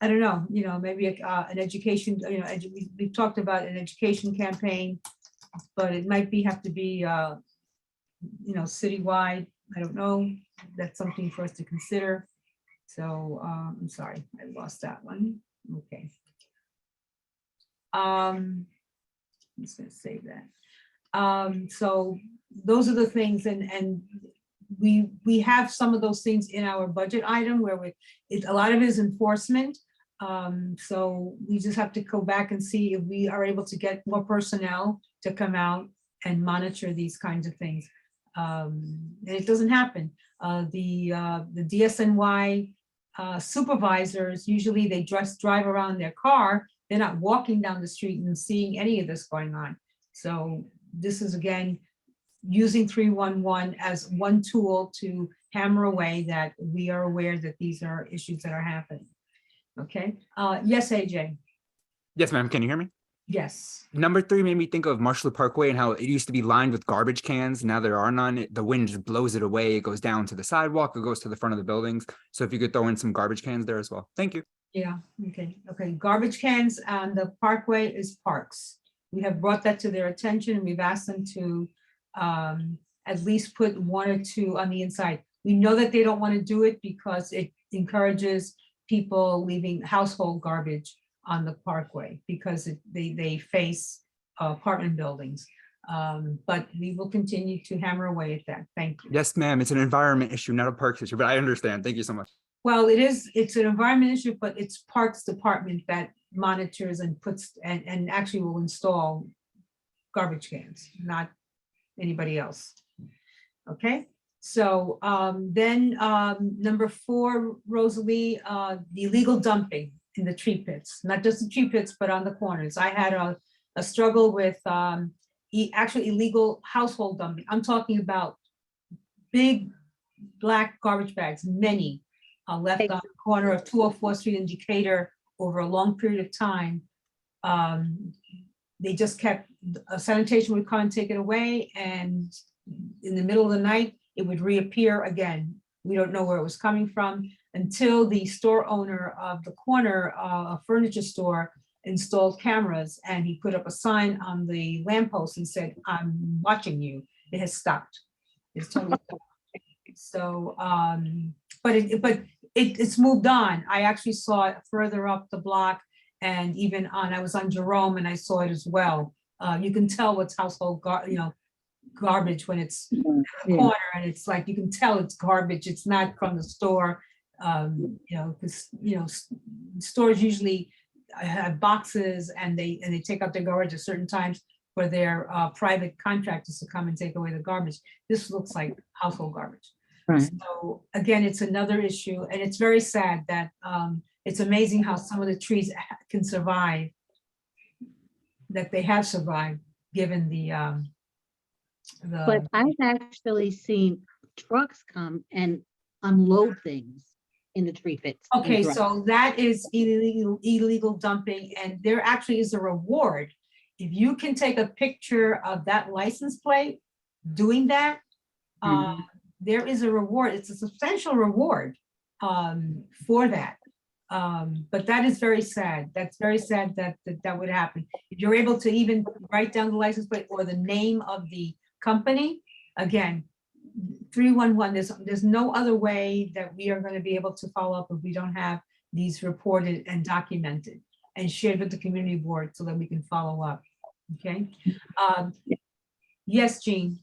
I don't know, maybe an education, we've talked about an education campaign, but it might have to be citywide. I don't know. That's something for us to consider. So I'm sorry, I lost that one. Okay. I'm just gonna save that. So those are the things, and we have some of those things in our budget item where a lot of it is enforcement. So we just have to go back and see if we are able to get more personnel to come out and monitor these kinds of things. And it doesn't happen. The DSNY supervisors, usually they just drive around their car. They're not walking down the street and seeing any of this going on. So this is, again, using 311 as one tool to hammer away that we are aware that these are issues that are happening. Okay, yes, AJ, Yes, ma'am. Can you hear me? yes. Number 3 made me think of Marshall Parkway and how it used to be lined with garbage cans. Now there are none. The wind just blows it away. It goes down to the sidewalk. It goes to the front of the buildings. So if you could throw in some garbage cans there as well. Thank you. Yeah, okay. Garbage cans on the parkway is parks. We have brought that to their attention, and we've asked them to at least put 1 or 2 on the inside. We know that they don't want to do it because it encourages people leaving household garbage on the parkway because they face apartment buildings. But we will continue to hammer away at that. Thank you. Yes, ma'am. It's an environment issue, not a parks issue, but I understand. Thank you so much. Well, it's an environment issue, but it's Parks Department that monitors and puts and actually will install garbage cans, not anybody else. Okay, so then number 4, Rosalie, the illegal dumping in the tree pits, not just the tree pits, but on the corners. I had a struggle with actually illegal household dumping. I'm talking about big black garbage bags, many, left on the corner of 204th Street in Decatur over a long period of time. They just kept, sanitation would come and take it away, and in the middle of the night, it would reappear again. We don't know where it was coming from until the store owner of the corner, a furniture store, installed cameras, and he put up a sign on the lamppost and said, "I'm watching you." It has stopped. It's totally stopped. So, it's moved on. I actually saw it further up the block, and even I was on Jerome and I saw it as well. You can tell what's household garbage when it's in the corner, and it's like, you can tell it's garbage. It's not from the store. Because stores usually have boxes, and they take out their garbage at certain times for their private contractors to come and take away the garbage. This looks like household garbage. Right. So again, it's another issue, and it's very sad that it's amazing how some of the trees can survive, that they have survived, given But I've actually seen trucks come and unload things in the tree pits. and Okay, drop. so that is illegal dumping, and there actually is a reward. If you can take a picture of that license plate doing that, there is a reward. It's a substantial reward for that. But that is very sad. That's very sad that would happen. If you're able to even write down the license plate or the name of the company, again, 311, there's no other way that we are going to be able to follow up if we don't have these reported and documented and shared with the community board so that we can follow up. Okay. Yes, Jean.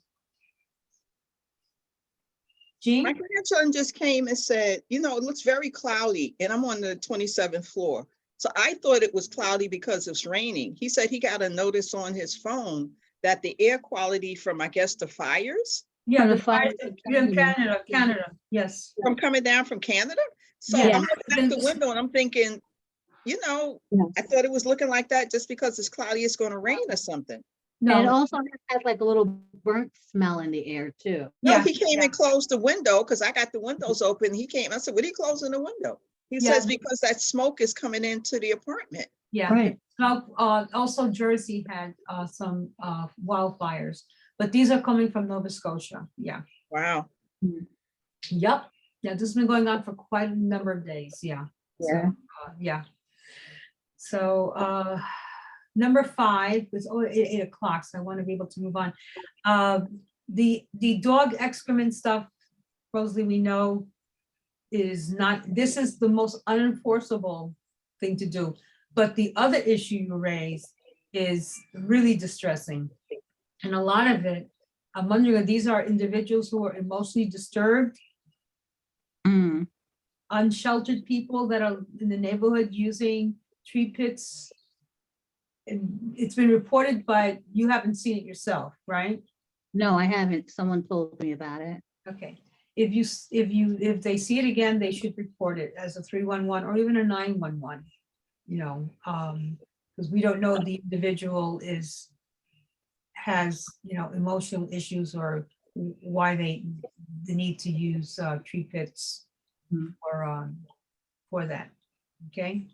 Jean? My grandson just came and said, it looks very cloudy, and I'm on the 27th floor. So I thought it was cloudy because it's raining. He said he got a notice on his phone that the air quality from, I guess, the fires. Yeah, From the the fire fires in in Canada, yes. From coming down from Canada. So Yeah. I'm looking out the window and I'm thinking, I thought it was looking like that just because it's cloudy, it's going to rain or something. And it No, also has like a little burnt smell in the air too. No, yeah, he came yeah. and closed the window because I got the windows open. He came. I said, "What are you closing the window?" He Yeah. says, "Because that smoke is coming into the apartment." Yeah. Right. Also Jersey had some wildfires, but these are coming from Nova Scotia. Yeah. Wow. Yep. Yeah, this has been going on for quite a number of days. Yeah. Yeah. So, yeah. So number 5 is 8 o'clock, so I want to be able to move on. The dog excrement stuff, Rosalie, we know is not, this is the most unenforceable thing to do. But the other issue you raise is really distressing. And a lot of it, I'm wondering if these are individuals who are emotionally disturbed, Mm. unsheltered people that are in the neighborhood using tree pits. And it's been reported, but you haven't seen it yourself, right? No, I haven't. Someone told me about it. Okay. If they see it again, they should report it as a 311 or even a 911. Because we don't know the individual has emotional issues or why they need to use tree pits for that. Okay.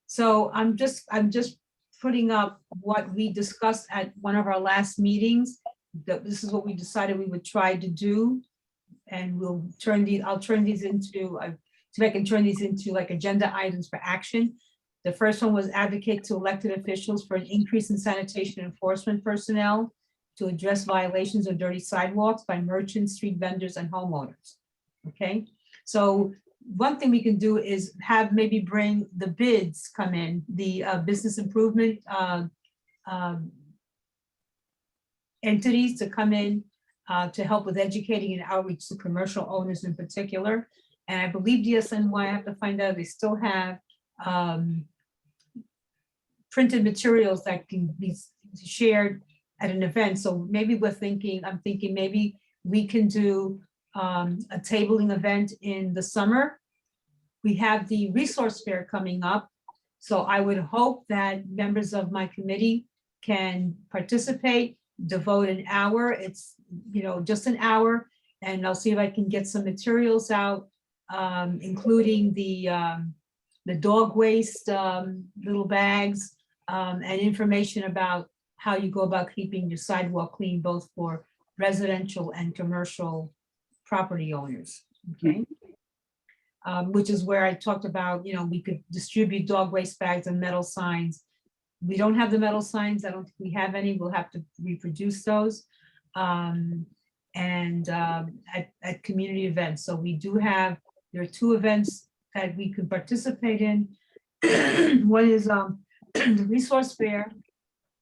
So I'm just putting up what we discussed at one of our last meetings, that this is what we decided we would try to do. And I'll turn these into, so I can turn these into like agenda items for action. The first one was advocate to elected officials for an increase in sanitation enforcement personnel to address violations of dirty sidewalks by merchants, street vendors, and homeowners. Okay, so one thing we can do is maybe bring the bids come in, the business improvement entities to come in to help with educating and outreach to commercial owners in particular. And I believe DSNY, I have to find out, they still have printed materials that can be shared at an event. So maybe I'm thinking maybe we can do a tabling event in the summer. We have the resource fair coming up. So I would hope that members of my committee can participate. devote an hour. It's, just an hour, and I'll see if I can get some materials out, including the dog waste, little bags, and information about how you go about keeping your sidewalk clean, both for residential and commercial property owners, okay? Which is where I talked about, we could distribute dog waste bags and metal signs. We don't have the metal signs. I don't think we have any. We'll have to reproduce those. At community events. So we do have, there are 2 events that we can participate in. One is the resource fair,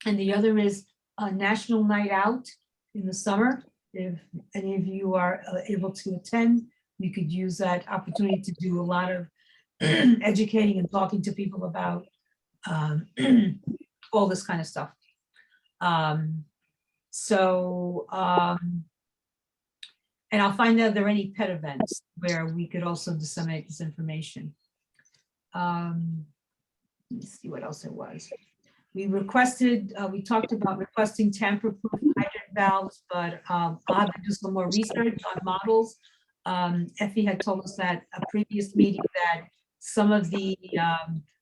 and the other is a national night out in the summer. If any of you are able to attend, you could use that opportunity to do a lot of educating and talking to people about all this kind of stuff. And I'll find out if there are any pet events where we could also disseminate this information. Let me see what else it was. We requested, we talked about requesting tamper-proof hydrant valves, but I'll have to do some more research on models. Effie had told us at a previous meeting that some of the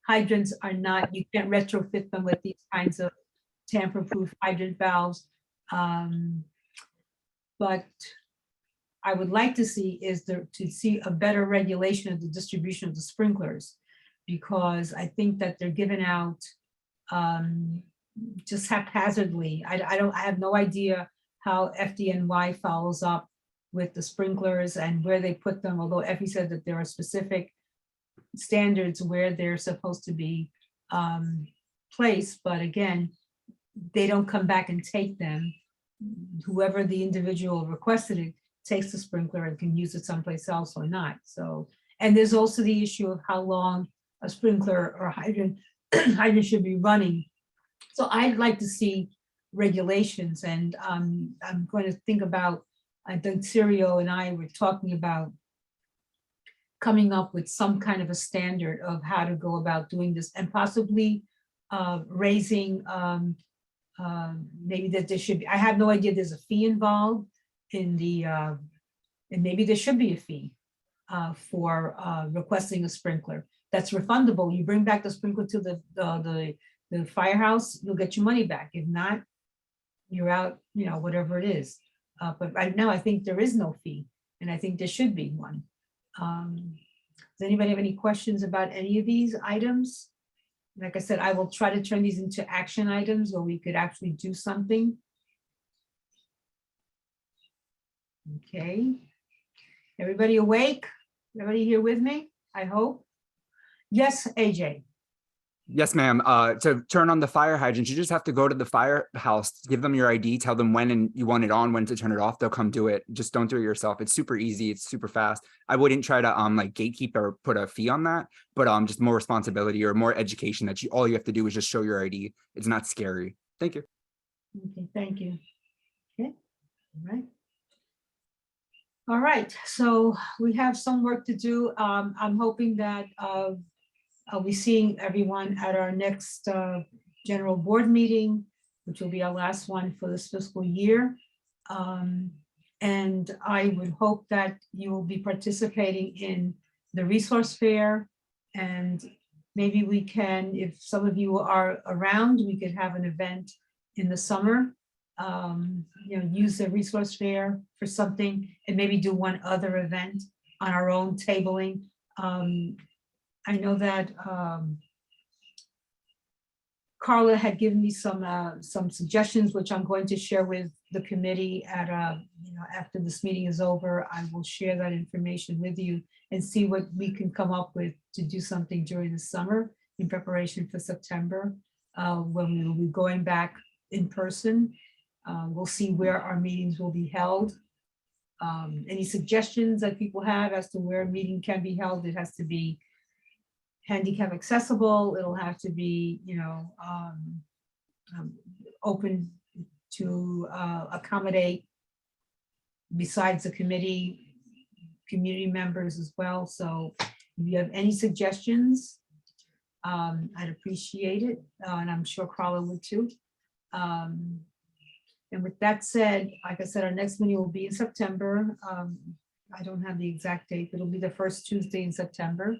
hydrants are not, you can't retrofit them with these kinds of tamper-proof hydrant valves. But I would like to see is to see a better regulation of the distribution of the sprinklers, because I think that they're given out just haphazardly. I have no idea how FDNY follows up with the sprinklers and where they put them, although Effie said that there are specific standards where they're supposed to be placed, but again, they don't come back and take them. Whoever the individual requested it takes the sprinkler and can use it someplace else or not. So, and there's also the issue of how long a sprinkler or hydrant should be running. So I'd like to see regulations, and I'm going to think about, I think Sirio and I were talking about coming up with some kind of a standard of how to go about doing this, and possibly raising, maybe that there should be, I have no idea there's a fee involved in the, and maybe there should be a fee for requesting a sprinkler that's refundable. You bring back the sprinkler to the firehouse, you'll get your money back. If not, you're out, whatever it is. But right now, I think there is no fee, and I think there should be one. Does anybody have any questions about any of these items? Like I said, I will try to turn these into action items where we could actually do something. Okay. Everybody awake? Everybody here with me? I hope. Yes, AJ. Yes, ma'am. To turn on the fire hydrant, you just have to go to the firehouse, give them your ID, tell them when and you want it on, when to turn it off. They'll come do it. Just don't do it yourself. It's super easy. It's super fast. I wouldn't try to like gatekeep or put a fee on that, but just more responsibility or more education that all you have to do is just show your ID. It's not scary. Thank you. Okay, thank you. Okay, all right. All right, so we have some work to do. I'm hoping that I'll be seeing everyone at our next general board meeting, which will be our last one for this fiscal year. And I would hope that you will be participating in the resource fair, and maybe we can, if some of you are around, we could have an event in the summer. Use the resource fair for something, and maybe do one other event on our own tabling. I know that Carla had given me some suggestions, which I'm going to share with the committee at after this meeting is over. I will share that information with you and see what we can come up with to do something during the summer in preparation for September, when we will be going back in person. We'll see where our meetings will be held. Any suggestions that people have as to where a meeting can be held? It has to be handicap accessible. It'll have to be, open to accommodate, besides the community members as well. So if you have any suggestions, I'd appreciate it. And I'm sure Carla would too. And with that said, like I said, our next meeting will be in September. I don't have the exact date, but it'll be the first Tuesday in September.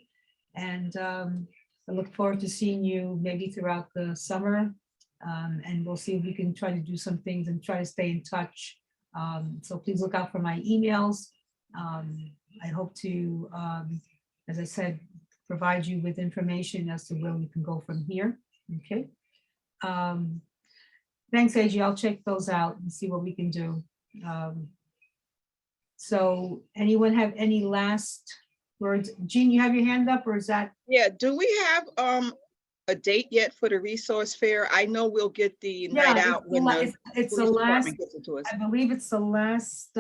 And I look forward to seeing you maybe throughout the summer. And we'll see if we can try to do some things and try to stay in touch. So please look out for my emails. I hope to, as I said, provide you with information as to where we can go from here. Okay. Thanks, AG. I'll check those out and see what we can do. So anyone have any last words? Jean, you have your hand up, or is that? Yeah, do we have a date yet for the resource fair? I know we'll get the night Yeah, out when the it's the police last, department gets it to us. I believe it's the last,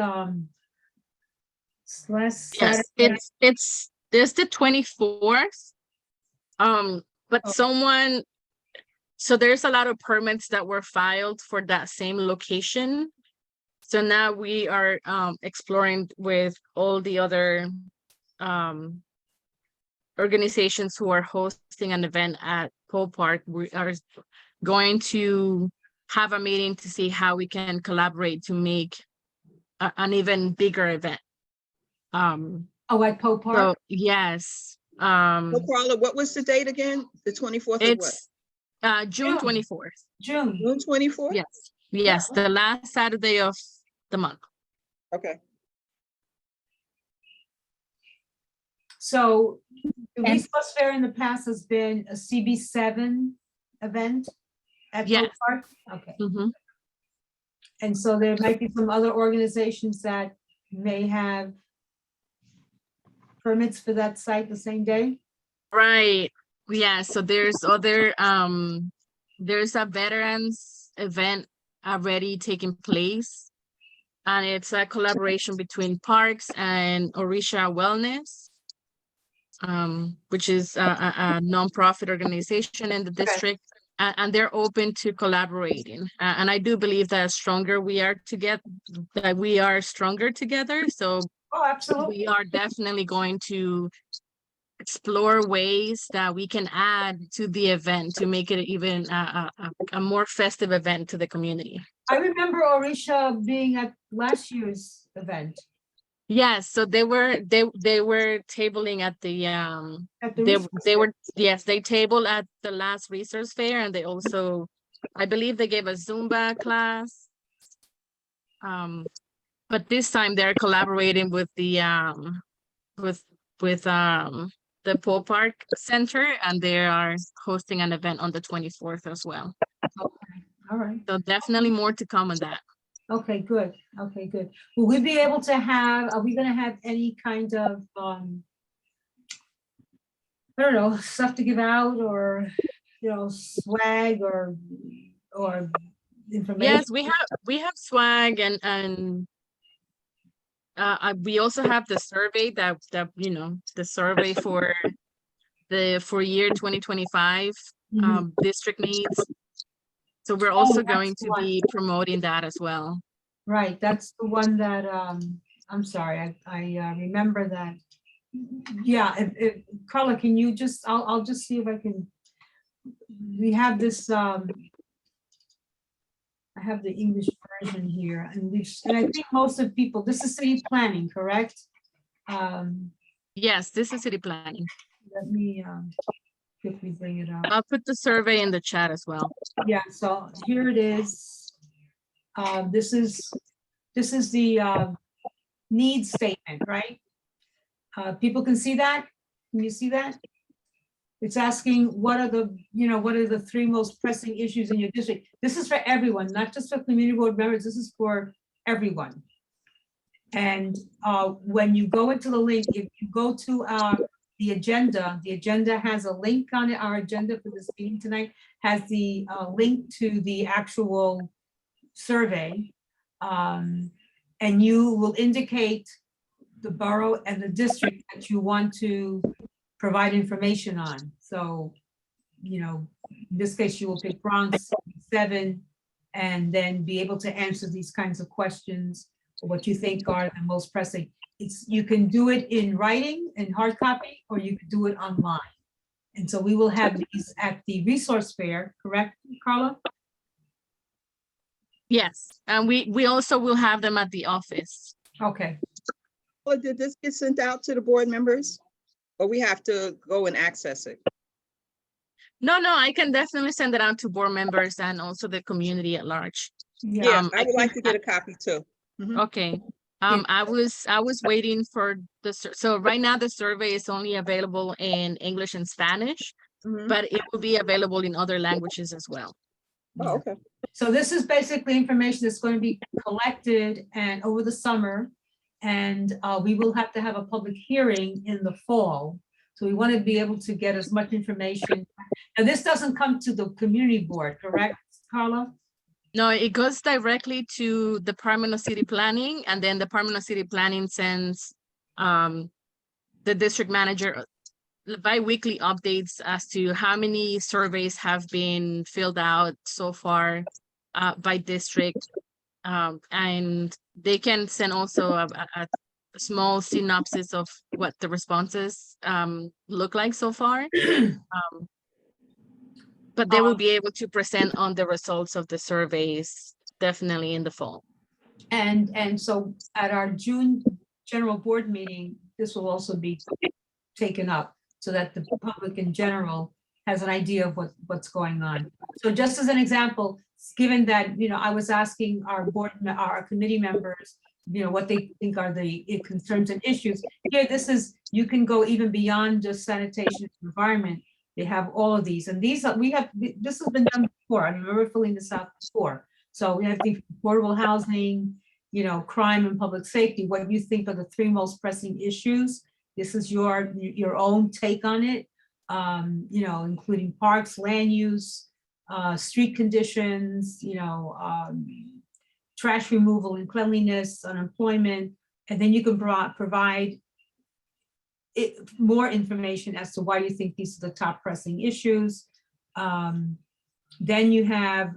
last Yes, Saturday. there's the 24th. But Oh. so there's a lot of permits that were filed for that same location. So now we are exploring with all the other organizations who are hosting an event at Pole Park. We are going to have a meeting to see how we can collaborate to make an even bigger event. Oh, at Poe Park? So yes. So Carla, what was the date again? The 24th of what? It's June June. 24th. June. June 24th? Yes, the last Saturday of the month. Okay. So the And- resource fair in the past has been a CB7 event at Poe Yes. Park? Okay. Mhm. And so there might be some other organizations that may have permits for that site the same day? Right. Yeah, so there's other there's a veterans event already taking place. And it's a collaboration between Parks and Orisha Wellness, which is a nonprofit organization in the district. And they're open to collaborating. And I do believe that stronger we are together, that we are stronger together. So Oh, absolutely. we are definitely going to explore ways that we can add to the event to make it even a more festive event to the community. I remember Orisha being at last year's event. Yes, so they were tabling at the At the they resource they fair. were yes, they tabled at the last resource fair, and they also, I believe they gave a Zumba class. But this time they're collaborating with the the Pole Park Center, and they are hosting an event on the 24th as well. All right. So definitely more to come on that. Okay, good. Okay, good. Will we be able to have, are we gonna have any kind of, I don't know, stuff to give out, or, you know, swag or information? Yes, we have swag, and we also have the survey that you know, the survey for year 2025 Mhm. district needs. So we're also that's going the to one. be promoting that as well. Right, that's the one that, I'm sorry, I remember that. Yeah, if Carla, can you just, I'll just see if I can, we have this, I have the English version here, and I think most of people, this is city planning, correct? Yes, this is city planning. Let me, quickly bring it up. I'll put the survey in the chat as well. Yeah, so here it is. This is the needs statement, right? People can see that? Can you see that? It's asking what are the 3 most pressing issues in your district? This is for everyone, not just for community board members, this is for everyone. And when you go into the link, if you go to the agenda has a link on it. Our agenda for this meeting tonight has the link to the actual survey. And you will indicate the borough and the district that you want to provide information on. So, you know, in this case, you will pick Bronx 7, and then be able to answer these kinds of questions, what you think are the most pressing. You can do it in writing, in hard copy, or you could do it online. And so we will have these at the resource fair, correct, Carla? Yes, and we also will have them at the office. Okay, Or did this get sent out to the board members? Or we have to go and access it? No, I can definitely send it out to board members and also the community at large. yeah, Yeah, I I would like can- to get a copy too. Okay. I was waiting for so right now the survey is only available in English and Spanish, Mhm. but it will be available in other languages as well. Oh, okay. so this is basically information that's going to be collected and over the summer. And we will have to have a public hearing in the fall. So we want to be able to get as much information. Now, this doesn't come to the community board, correct, Carla? No, it goes directly to Department of City Planning, and then Department of City Planning sends the district manager bi-weekly updates as to how many surveys have been filled out so far by district. And they can send also a small synopsis of what the responses look like so far. But they will be able to present on the results of the surveys definitely in the fall. And so at our June general board meeting, this will also be taken up so that the public in general has an idea of what's going on. So just as an example, given that, I was asking our our committee members, what they think are the concerns and issues. Here, you can go even beyond just sanitation and environment. They have all of these, and this has been done before. I remember filling this out before. So we have the affordable housing, crime and public safety, what you think are the three most pressing issues. This is your own take on it, including parks, land use, street conditions, trash removal and cleanliness, unemployment, and then you can provide more information as to why you think these are the top pressing issues. Then you have,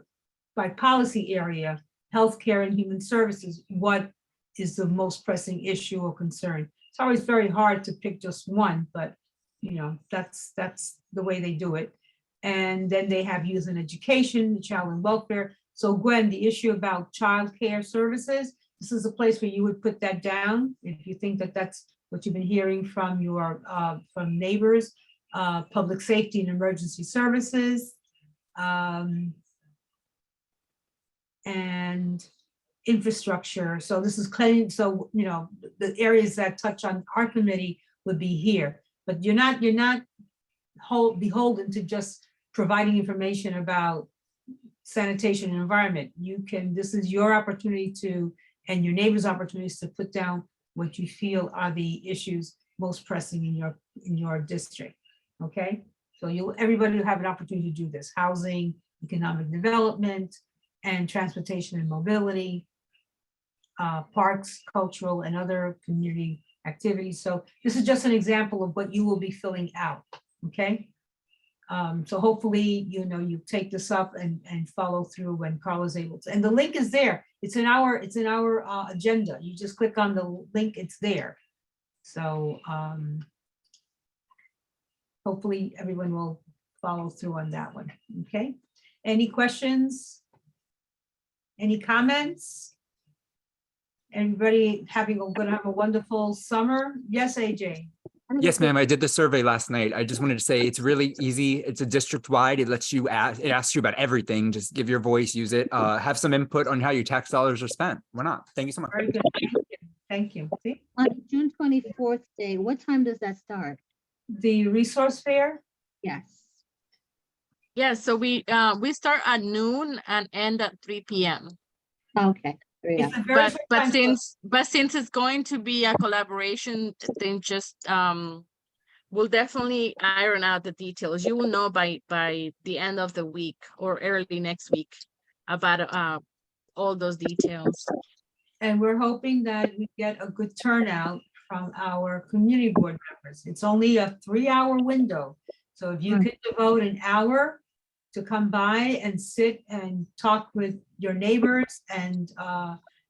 by policy area, healthcare and human services, what is the most pressing issue or concern? It's always very hard to pick just one, but that's the way they do it. And then they have youth and education, child and welfare. So Gwen, the issue about child care services, this is a place where you would put that down if you think that that's what you've been hearing from your from neighbors, public safety and emergency services, and infrastructure. So this is clean. So the areas that touch on our committee would be here, but you're not beholden to just providing information about sanitation and environment. This is your opportunity and your neighbor's opportunities to put down what you feel are the issues most pressing in your district. Okay, so everybody will have an opportunity to do this: housing, economic development, and transportation and mobility, parks, cultural, and other community activities. So this is just an example of what you will be filling out. Okay. So hopefully, you take this up and follow through when Carla's able to. And the link is there. It's in our agenda. You just click on the link, it's there. So hopefully everyone will follow through on that one. Okay. Any questions? Any comments? Everybody gonna have a wonderful summer? Yes, AJ. Yes, ma'am. I did the survey last night. I just wanted to say it's really easy. It's a district-wide. It lets you it asks you about everything. Just give your voice, use it. Have some input on how your tax dollars are spent. Why not? Thank you so much. Very good. Thank you. See? On June 24th day, what time does that start? The resource fair? Yes. Yeah, so we start at noon and end at 3 p.m. Okay. It's a very short time, so- But since it's going to be a collaboration, then just we'll definitely iron out the details. You will know by the end of the week or early next week about all those details. And we're hoping that we get a good turnout from our community board members. It's only a 3-hour window. So if you could devote an hour to come by and sit and talk with your neighbors and,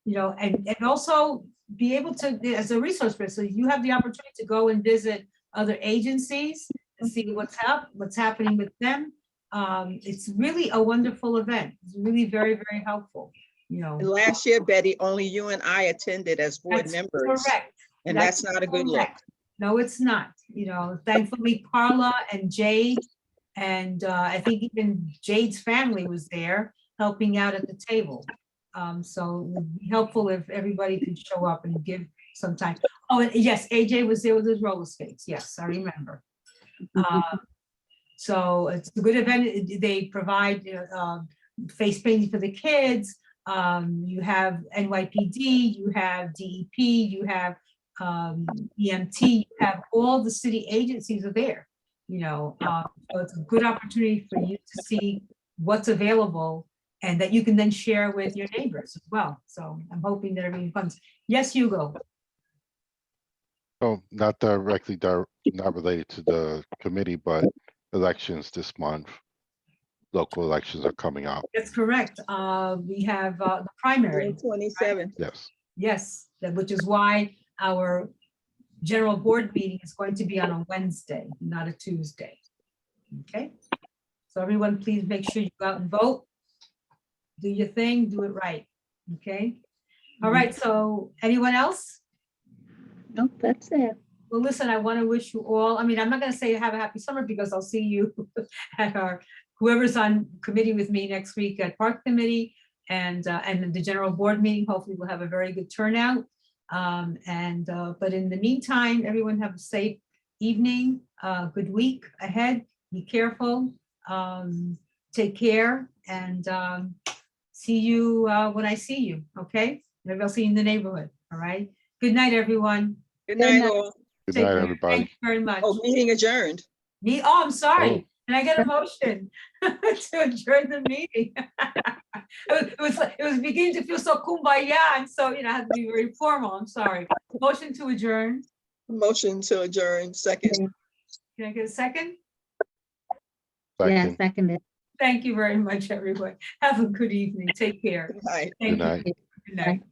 and also be able to, as a resource person, you have the opportunity to go and visit other agencies and see what's happening with them. It's really a wonderful event. It's really very, very helpful. you know. And last year, Betty, only you and I attended as board That's members. correct. And that's not a good look. correct. No, it's not. You know, thankfully Carla and Jade and I think even Jade's family was there helping out at the table. So it would be helpful if everybody could show up and give some time. Oh, and yes, AJ was there with his roller skates. Yes, I remember. So it's a good event. They provide face painting for the kids. You have NYPD, you have DEP, you have EMT, you have all the city agencies are there, you know. So it's a good opportunity for you to see what's available and that you can then share with your neighbors as well. So I'm hoping that everything comes. Yes, Hugo. So not directly, not related to the committee, but elections this month. Local elections are coming up. That's correct. We have the primary. June 27th. Yes. Yes, which is why our general board meeting is going to be on a Wednesday, not a Tuesday. Okay, so everyone, please make sure you go out and vote. Do your thing, do it right. Okay. All right, so anyone else? Nope, that's it. Well, listen, I want to wish you all, I mean, I'm not going to say have a happy summer because I'll see you at our, whoever's on committee with me next week at Park Committee and the general board meeting. Hopefully we'll have a very good turnout. But in the meantime, everyone have a safe evening, good week ahead. Be careful, take care, and see you when I see you, okay? Maybe I'll see you in the neighborhood, all right? Good night, everyone. Good night, all. Good Take night, care. everybody. Thank you very much. Oh, meeting adjourned. I'm sorry. Can I get a motion to adjourn the meeting? It was beginning to feel so kumbaya, and so, you know, I had to be very formal. I'm sorry. Motion to adjourn. Motion to adjourn, second. Can I get a second? Yeah, Second. seconded. Thank you very much, everyone. Have a good evening. Take care. Good night. Thank Good night. you. Good night.